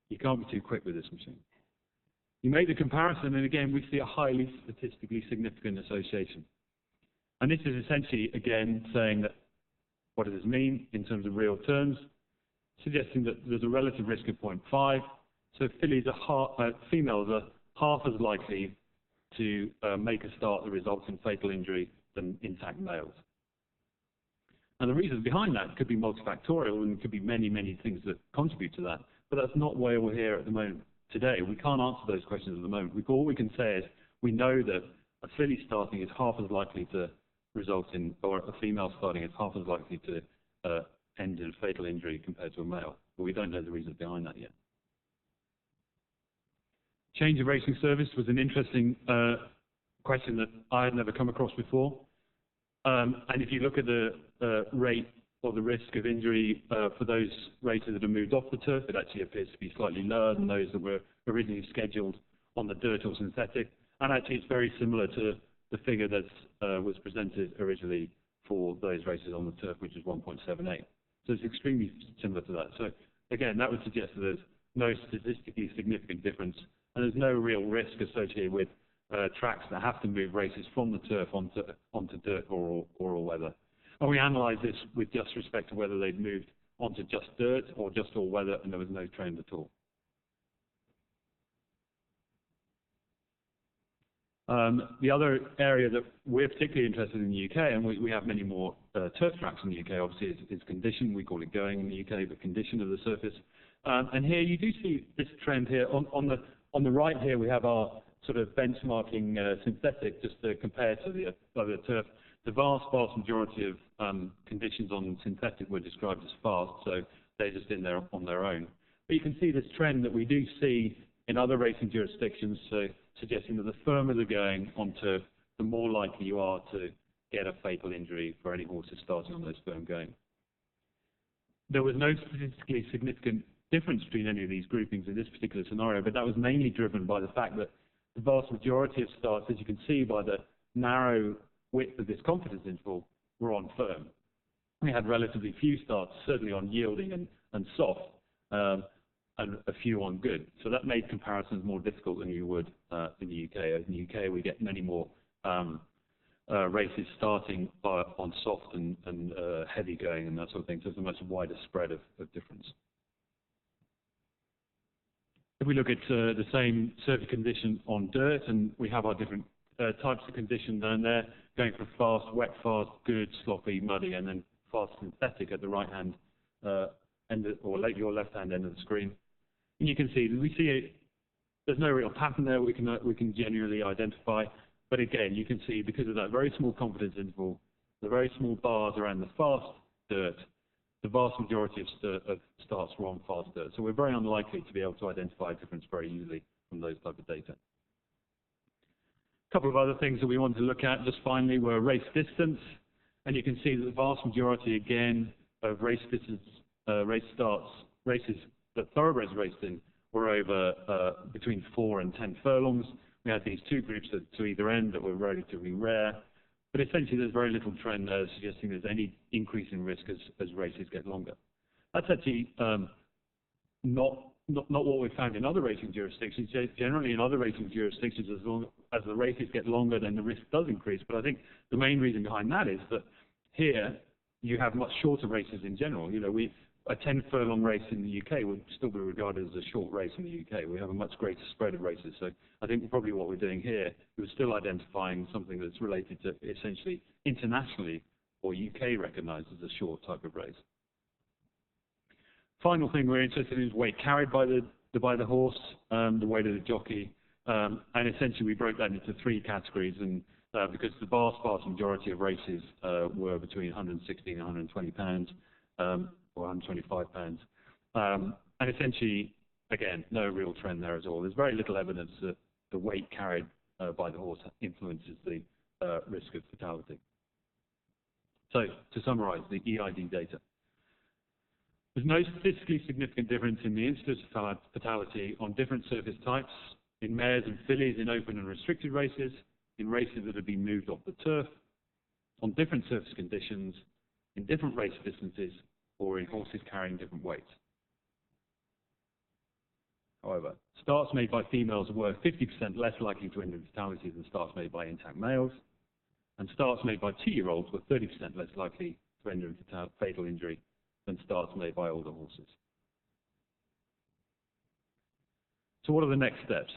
you can't be too quick with this machine. You make the comparison, and again, we see a highly statistically significant association. And this is essentially, again, saying that, what does this mean in terms of real terms? Suggesting that there's a relative risk of 0.5. So females are half as likely to make a start that results in fatal injury than intact males. And the reasons behind that could be multifactorial, and could be many, many things that contribute to that. But that's not why we're here at the moment. Today, we can't answer those questions at the moment. All we can say is we know that a filly starting is half as likely to result in, or a female starting is half as likely to end in a fatal injury compared to a male. But we don't know the reasons behind that yet. Change of racing service was an interesting question that I had never come across before. And if you look at the rate or the risk of injury for those racers that have moved off the turf, it actually appears to be slightly lower than those that were originally scheduled on the dirt or synthetic. And actually, it's very similar to the figure that was presented originally for those races on the turf, which is 1.78. So it's extremely similar to that. So again, that would suggest that there's no statistically significant difference, and there's no real risk associated with tracks that have to move races from the turf onto dirt or all weather. And we analysed this with just respect to whether they'd moved onto just dirt or just all weather, and there was no trend at all. The other area that we're particularly interested in the UK, and we have many more turf tracks in the UK, obviously, is condition. We call it going in the UK, but condition of the surface. And here you do see this trend here. On the right here, we have our sort of benchmarking synthetic, just to compare to the other turf. The vast majority of conditions on synthetic were described as fast, so they're just in there on their own. But you can see this trend that we do see in other racing jurisdictions, so suggesting that the firmer the going on turf, the more likely you are to get a fatal injury for any horses starting on those firm going. There was no statistically significant difference between any of these groupings in this particular scenario, but that was mainly driven by the fact that the vast majority of starts, as you can see by the narrow width of this confidence interval, were on firm. We had relatively few starts, certainly on yielding and soft, and a few on good. So that made comparisons more difficult than you would in the UK. In the UK, we get many more races starting on soft and heavy going and that sort of thing, so there's a much wider spread of difference. If we look at the same surface condition on dirt, and we have our different types of condition down there, going from fast, wet, fast, good, sloppy, muddy, and then fast synthetic at the right-hand end, or your left-hand end of the screen. And you can see, there's no real pattern there we can genuinely identify. But again, you can see because of that very small confidence interval, the very small bars around the fast dirt, the vast majority of starts were on fast dirt. So we're very unlikely to be able to identify a difference very easily from those type of data. A couple of other things that we wanted to look at just finally were race distance. And you can see that the vast majority, again, of race distance, race starts, races that thoroughbreds raced in were over between 4 and 10 furlongs. We had these two groups to either end that were relatively rare. But essentially, there's very little trend there suggesting there's any increase in risk as races get longer. That's actually not what we've found in other racing jurisdictions. Generally, in other racing jurisdictions, as long as the races get longer, then the risk does increase. But I think the main reason behind that is that here you have much shorter races in general. You know, a 10-furlong race in the UK would still be regarded as a short race in the UK. We have a much greater spread of races. So I think probably what we're doing here, we're still identifying something that's related to essentially internationally or UK recognized as a short type of race. Final thing we're interested in is weight carried by the horse, the weight of the jockey, and essentially we broke that into 3 categories. And because the vast majority of races were between 160 and 120 pounds. Or 125 pounds. And essentially, again, no real trend there at all. There's very little evidence that the weight carried by the horse influences the risk of fatality. So, to summarize the EID data. There's no statistically significant difference in the incidence of fatality on different surface types, in mares and fillies in open and restricted races, in races that have been moved off the turf, on different surface conditions, in different race distances, or in horses carrying different weights. However, starts made by females were 50% less likely to end in fatality than starts made by intact males, and starts made by 2-year-olds were 30% less likely to end in fatal injury than starts made by older horses. So what are the next steps?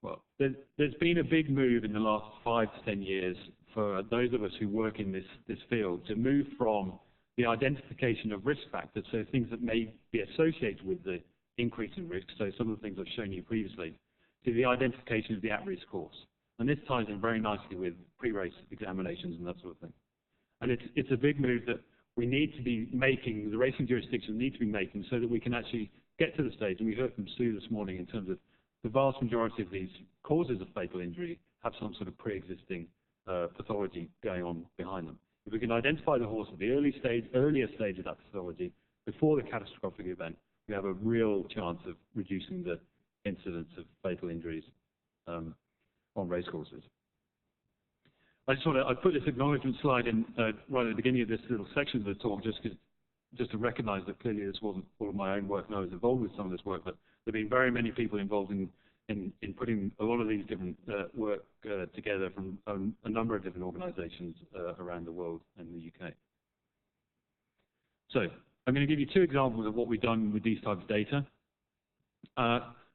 Well, there's been a big move in the last 5 to 10 years for those of us who work in this field to move from the identification of risk factors, so things that may be associated with the increase in risk, so some of the things I've shown you previously, to the identification of the at-risk horse. And this ties in very nicely with pre-race examinations and that sort of thing. And it's a big move that we need to be making, the racing jurisdictions need to be making, so that we can actually get to the stage, and we heard from Sue this morning in terms of the vast majority of these causes of fatal injury have some sort of pre-existing pathology going on behind them. If we can identify the horse at the earlier stage of that pathology, before the catastrophic event, we have a real chance of reducing the incidence of fatal injuries on racehorses. I put this acknowledgement slide in right at the beginning of this little section of the talk, just to recognise that clearly this wasn't all of my own work, and I was involved with some of this work, but there have been very many people involved in putting a lot of these different work together from a number of different organisations around the world and the UK. So I'm going to give you 2 examples of what we've done with these types of data.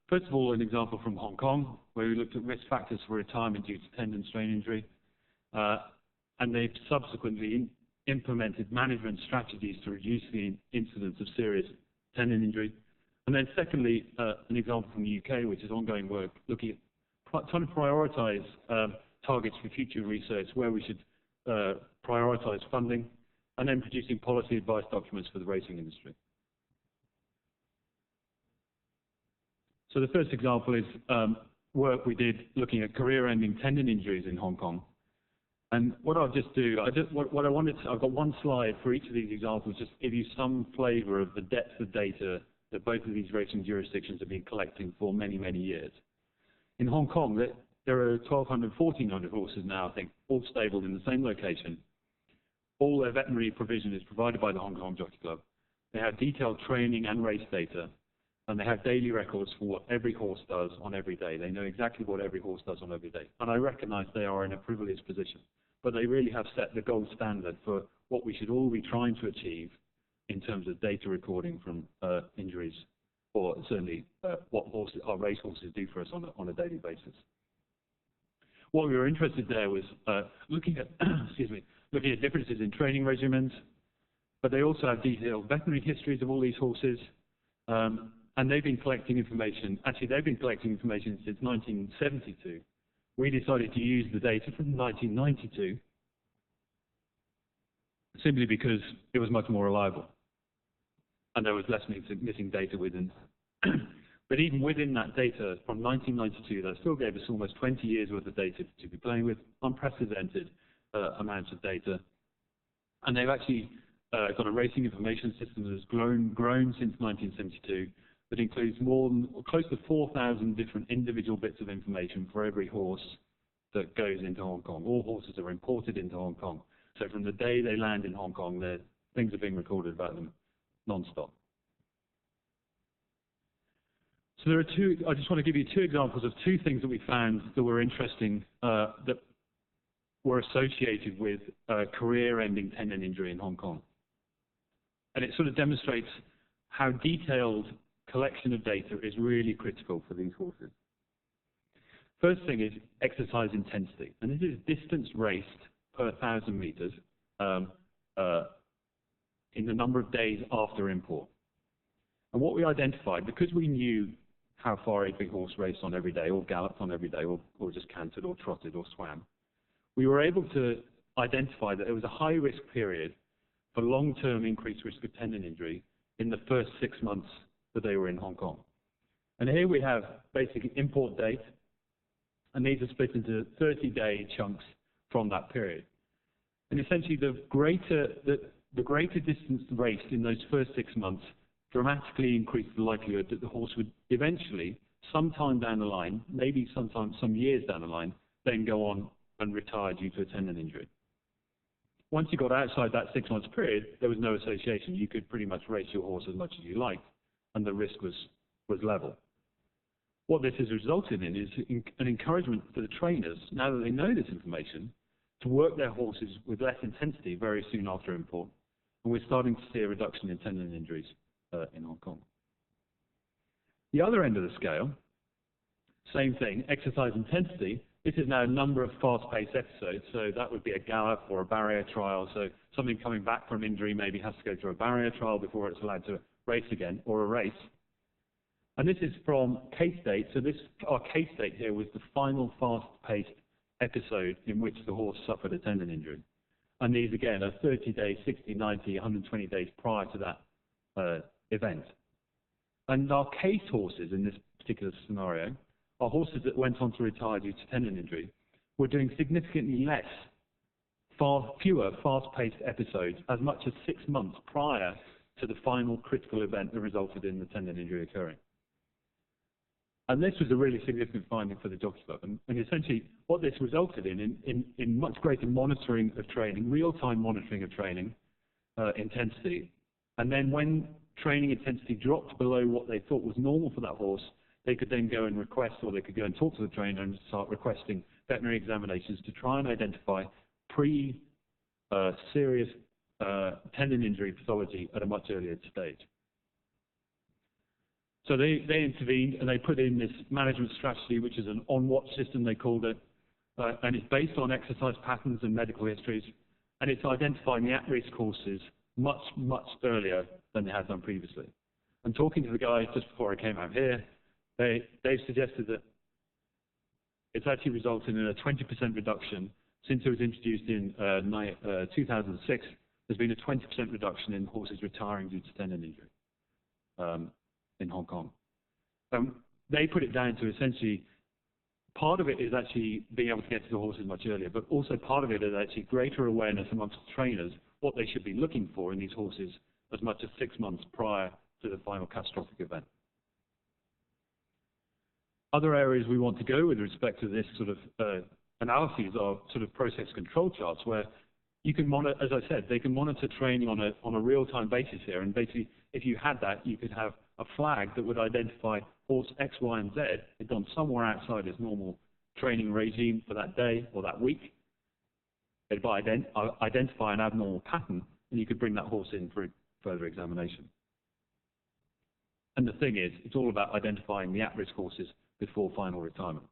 First of all, an example from Hong Kong, where we looked at risk factors for retirement due to tendon strain injury, and they've subsequently implemented management strategies to reduce the incidence of serious tendon injury. And then secondly, an example from the UK, which is ongoing work, looking at trying to prioritise targets for future research, where we should prioritise funding, and then producing policy advice documents for the racing industry. So the first example is work we did looking at career-ending tendon injuries in Hong Kong. And what I'll just do, I've got one slide for each of these examples, just to give you some flavour of the depth of data that both of these racing jurisdictions have been collecting for many, many years. In Hong Kong, there are 1,200, 1,400 horses now, I think, all stabled in the same location. All their veterinary provision is provided by the Hong Kong Jockey Club. They have detailed training and race data, and they have daily records for what every horse does on every day. They know exactly what every horse does on every day. And I recognise they are in a privileged position, but they really have set the gold standard for what we should all be trying to achieve in terms of data recording from injuries, or certainly what our race horses do for us on a daily basis. What we were interested there was looking at looking at differences in training regimens, but they also have detailed veterinary histories of all these horses, and they've been collecting information. Actually, they've been collecting information since 1972. We decided to use the data from 1992 simply because it was much more reliable, and there was less missing data within. But even within that data from 1992, that still gave us almost 20 years worth of data to be playing with, unprecedented amounts of data. And they've actually got a racing information system that has grown since 1972 that includes close to 4,000 different individual bits of information for every horse that goes into Hong Kong. All horses are imported into Hong Kong. So from the day they land in Hong Kong, things are being recorded about them non-stop. So there are I just want to give you two examples of two things that we found that were interesting that were associated with career-ending tendon injury in Hong Kong. And it sort of demonstrates how detailed collection of data is really critical for these horses. First thing is exercise intensity, and this is distance raced per 1,000 meters in the number of days after import. And what we identified, because we knew how far a big horse raced on every day, or galloped on every day, or just cantered, or trotted, or swam, we were able to identify that there was a high-risk period for long-term increased risk of tendon injury in the first 6 months that they were in Hong Kong. And here we have basically import date, and these are split into 30-day chunks from that period. And essentially, the greater distance raced in those first 6 months dramatically increased the likelihood that the horse would eventually, sometime down the line, maybe sometime some years down the line, then go on and retire due to a tendon injury. Once you got outside that 6 months period, there was no association. You could pretty much race your horse as much as you liked, and the risk was level. What this has resulted in is an encouragement for the trainers, now that they know this information, to work their horses with less intensity very soon after import. And we're starting to see a reduction in tendon injuries in Hong Kong. The other end of the scale, same thing, exercise intensity. This is now a number of fast-paced episodes, so that would be a gallop or a barrier trial. So something coming back from injury maybe has to go through a barrier trial before it's allowed to race again, or a race. And this is from case date. So our case date here was the final fast-paced episode in which the horse suffered a tendon injury. And these, again, are 30 days, 60, 90, 120 days prior to that event. And our case horses in this particular scenario, our horses that went on to retire due to tendon injury, were doing significantly fewer fast-paced episodes, as much as 6 months prior to the final critical event that resulted in the tendon injury occurring. And this was a really significant finding for the Jockey Club. And essentially, what this resulted in much greater monitoring of training, real-time monitoring of training intensity. And then when training intensity dropped below what they thought was normal for that horse, they could then go and request, or they could go and talk to the trainer and start requesting veterinary examinations to try and identify serious tendon injury pathology at a much earlier stage. So they intervened, and they put in this management strategy, which is an on-watch system, they called it, and it's based on exercise patterns and medical histories, and it's identifying the at-risk horses much, much earlier than they had done previously. And talking to the guys just before I came out here, they've suggested that it's actually resulted in a 20% reduction. Since it was introduced in 2006, there's been a 20% reduction in horses retiring due to tendon injury in Hong Kong. They put it down to essentially, part of it is actually being able to get to the horses much earlier, but also part of it is actually greater awareness amongst trainers what they should be looking for in these horses as much as 6 months prior to the final catastrophic event. Other areas we want to go with respect to this sort of analyses are sort of process control charts, where you can monitor, as I said, they can monitor training on a real-time basis here, and basically, if you had that, you could have a flag that would identify horse X, Y, and Z had gone somewhere outside its normal training regime for that day or that week. It'd identify an abnormal pattern, and you could bring that horse in for further examination. And the thing is, it's all about identifying the at-risk horses before final retirement.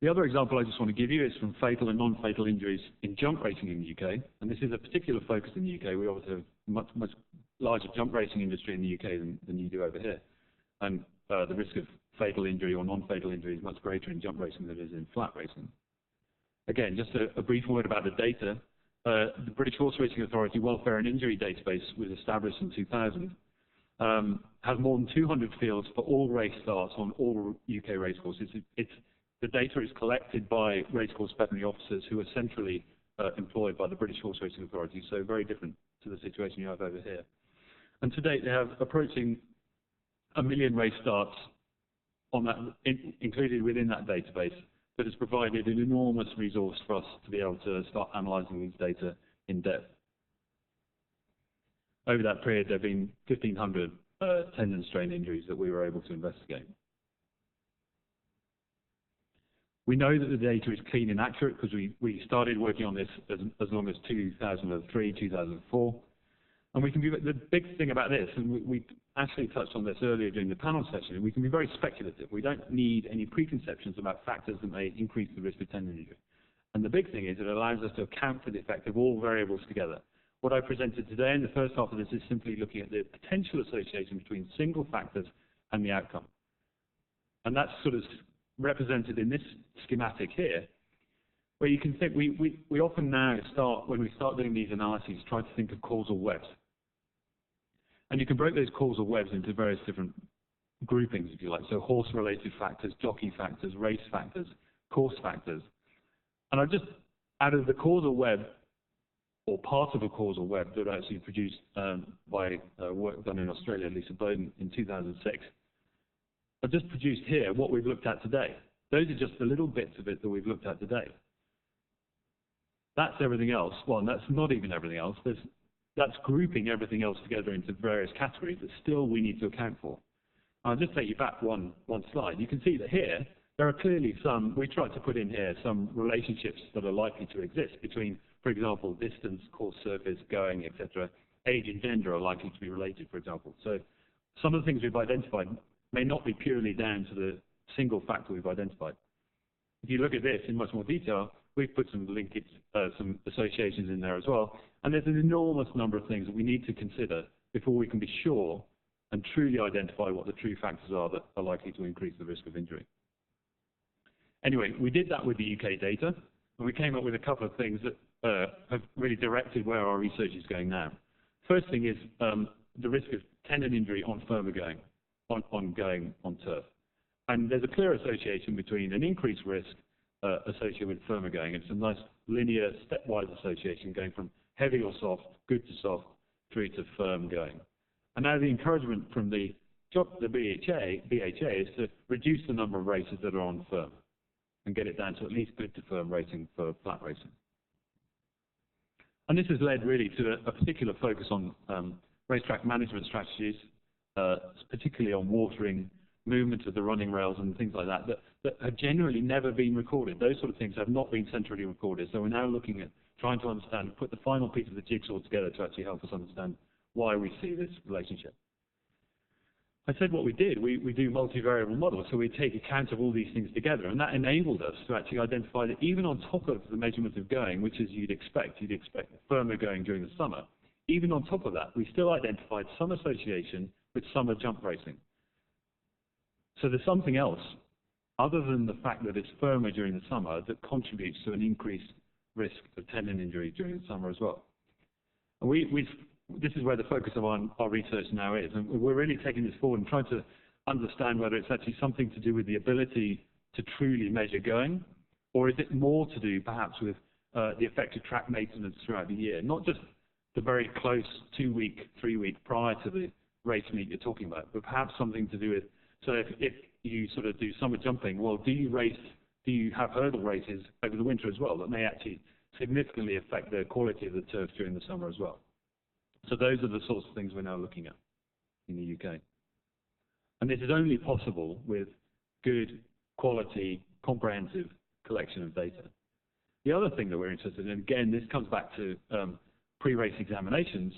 The other example I just want to give you is from fatal and non-fatal injuries in jump racing in the UK, and this is a particular focus in the UK. We obviously have a much larger jump racing industry in the UK than you do over here, and the risk of fatal injury or non-fatal injury is much greater in jump racing than it is in flat racing. Again, just a brief word about the data. The British Horse Racing Authority Welfare and Injury Database was established in 2000. Has more than 200 fields for all race starts on all UK racecourses. The data is collected by racecourse veterinary officers who are centrally employed by the British Horse Racing Authority, so very different to the situation you have over here. And to date, they have approaching 1 million race starts on that, included within that database, that has provided an enormous resource for us to be able to start analysing these data in depth. Over that period, there have been 1,500 tendon strain injuries that we were able to investigate. We know that the data is clean and accurate because we started working on this as long as 2003, 2004. And we can be, the big thing about this, and we actually touched on this earlier during the panel session, we can be very speculative. We don't need any preconceptions about factors that may increase the risk of tendon injury. And the big thing is it allows us to account for the effect of all variables together. What I presented today in the first half of this is simply looking at the potential association between single factors and the outcome. And that's sort of represented in this schematic here, where you can think, we often now start, when we start doing these analyses, try to think of causal webs. And you can break those causal webs into various different groupings, if you like. So horse-related factors, jockey factors, race factors, course factors. And I've just, out of the causal web, or part of a causal web that was actually produced by work done in Australia, Lisa Bowden, in 2006, I've just produced here what we've looked at today. Those are just the little bits of it that we've looked at today. That's everything else. Well, that's not even everything else. That's grouping everything else together into various categories that still we need to account for. I'll just take you back one slide. You can see that here, there are clearly some, we tried to put in here some relationships that are likely to exist between, for example, distance, course surface, going, etc. Age and gender are likely to be related, for example. So some of the things we've identified may not be purely down to the single factor we've identified. If you look at this in much more detail, we've put some linkage, some associations in there as well, and there's an enormous number of things that we need to consider before we can be sure and truly identify what the true factors are that are likely to increase the risk of injury. Anyway, we did that with the UK data, and we came up with a couple of things that have really directed where our research is going now. First thing is the risk of tendon injury on firmer going, on going on turf. And there's a clear association between an increased risk associated with firmer going. It's a nice linear, stepwise association going from heavy or soft, good to soft, through to firm going. And now the encouragement from the BHA is to reduce the number of races that are on firm and get it down to at least good to firm racing for flat racing. And this has led really to a particular focus on racetrack management strategies, particularly on watering, movement of the running rails and things like that, that have generally never been recorded. Those sort of things have not been centrally recorded. So we're now looking at trying to understand, put the final piece of the jigsaw together to actually help us understand why we see this relationship. I said what we did, we do multivariable models, so we take account of all these things together, and that enabled us to actually identify that even on top of the measurement of going, which is you'd expect firmer going during the summer, even on top of that, we still identified some association with summer jump racing. So there's something else, other than the fact that it's firmer during the summer, that contributes to an increased risk of tendon injury during the summer as well. And this is where the focus of our research now is, and we're really taking this forward and trying to understand whether it's actually something to do with the ability to truly measure going, or is it more to do perhaps with the effective track maintenance throughout the year, not just the very close 2-week, 3-week prior to the race meet you're talking about, but perhaps something to do with, so if you sort of do summer jumping, well, do you have hurdle races over the winter as well that may actually significantly affect the quality of the turf during the summer as well? So those are the sorts of things we're now looking at in the UK. And this is only possible with good, quality, comprehensive collection of data. The other thing that we're interested in, again, this comes back to pre-race examinations,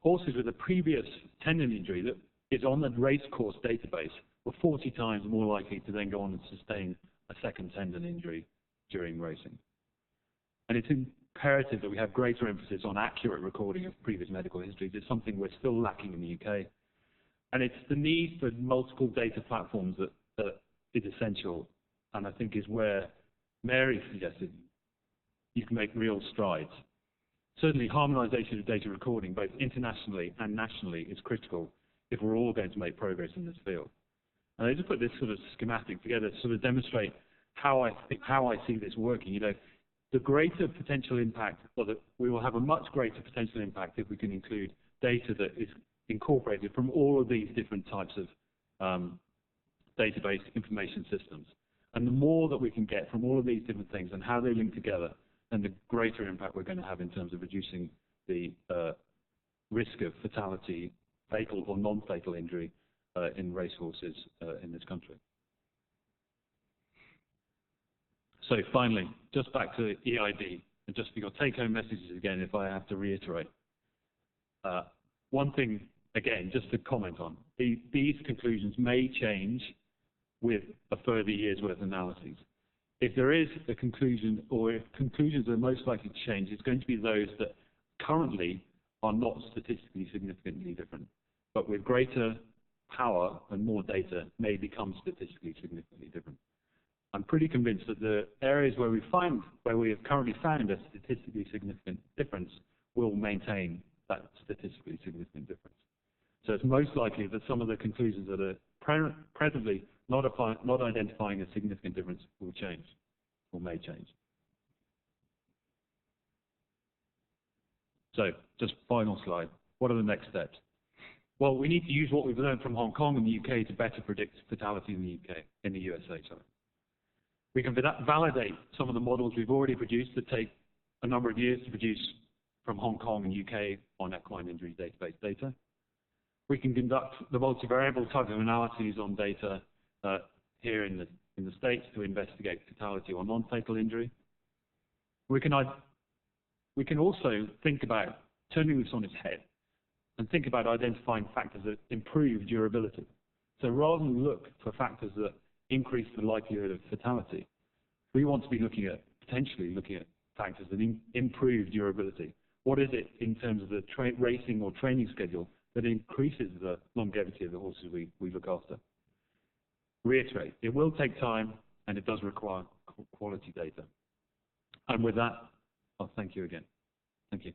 horses with a previous tendon injury that is on the race course database were 40 times more likely to then go on and sustain a second tendon injury during racing. And it's imperative that we have greater emphasis on accurate recording of previous medical histories. It's something we're still lacking in the UK. And it's the need for multiple data platforms that is essential, and I think is where Mary suggested you can make real strides. Certainly, harmonisation of data recording, both internationally and nationally, is critical if we're all going to make progress in this field. And I just put this sort of schematic together to sort of demonstrate how I see this working. You know, the greater potential impact, or that we will have a much greater potential impact if we can include data that is incorporated from all of these different types of database information systems. And the more that we can get from all of these different things and how they link together, and the greater impact we're going to have in terms of reducing the risk of fatality, fatal or non-fatal injury in racehorses in this country. So finally, just back to EID, and just for your take-home messages again, if I have to reiterate. One thing, again, just to comment on, these conclusions may change with a further year's worth of analyses. If there is a conclusion, or if conclusions are most likely to change, it's going to be those that currently are not statistically significantly different, but with greater power and more data may become statistically significantly different. I'm pretty convinced that the areas where we have currently found a statistically significant difference will maintain that statistically significant difference. So it's most likely that some of the conclusions that are presently not identifying a significant difference will change, or may change. So, just final slide. What are the next steps? Well, we need to use what we've learned from Hong Kong and the UK to better predict fatality in the USA. We can validate some of the models we've already produced that take a number of years to produce from Hong Kong and UK on equine injury database data. We can conduct the multivariable type of analyses on data here in the States to investigate fatality or non-fatal injury. We can also think about turning this on its head and think about identifying factors that improve durability. So rather than look for factors that increase the likelihood of fatality, we want to be potentially looking at factors that improve durability. What is it in terms of the racing or training schedule that increases the longevity of the horses we look after? Reiterate, it will take time and it does require quality data. And with that, I'll thank you again. Thank you.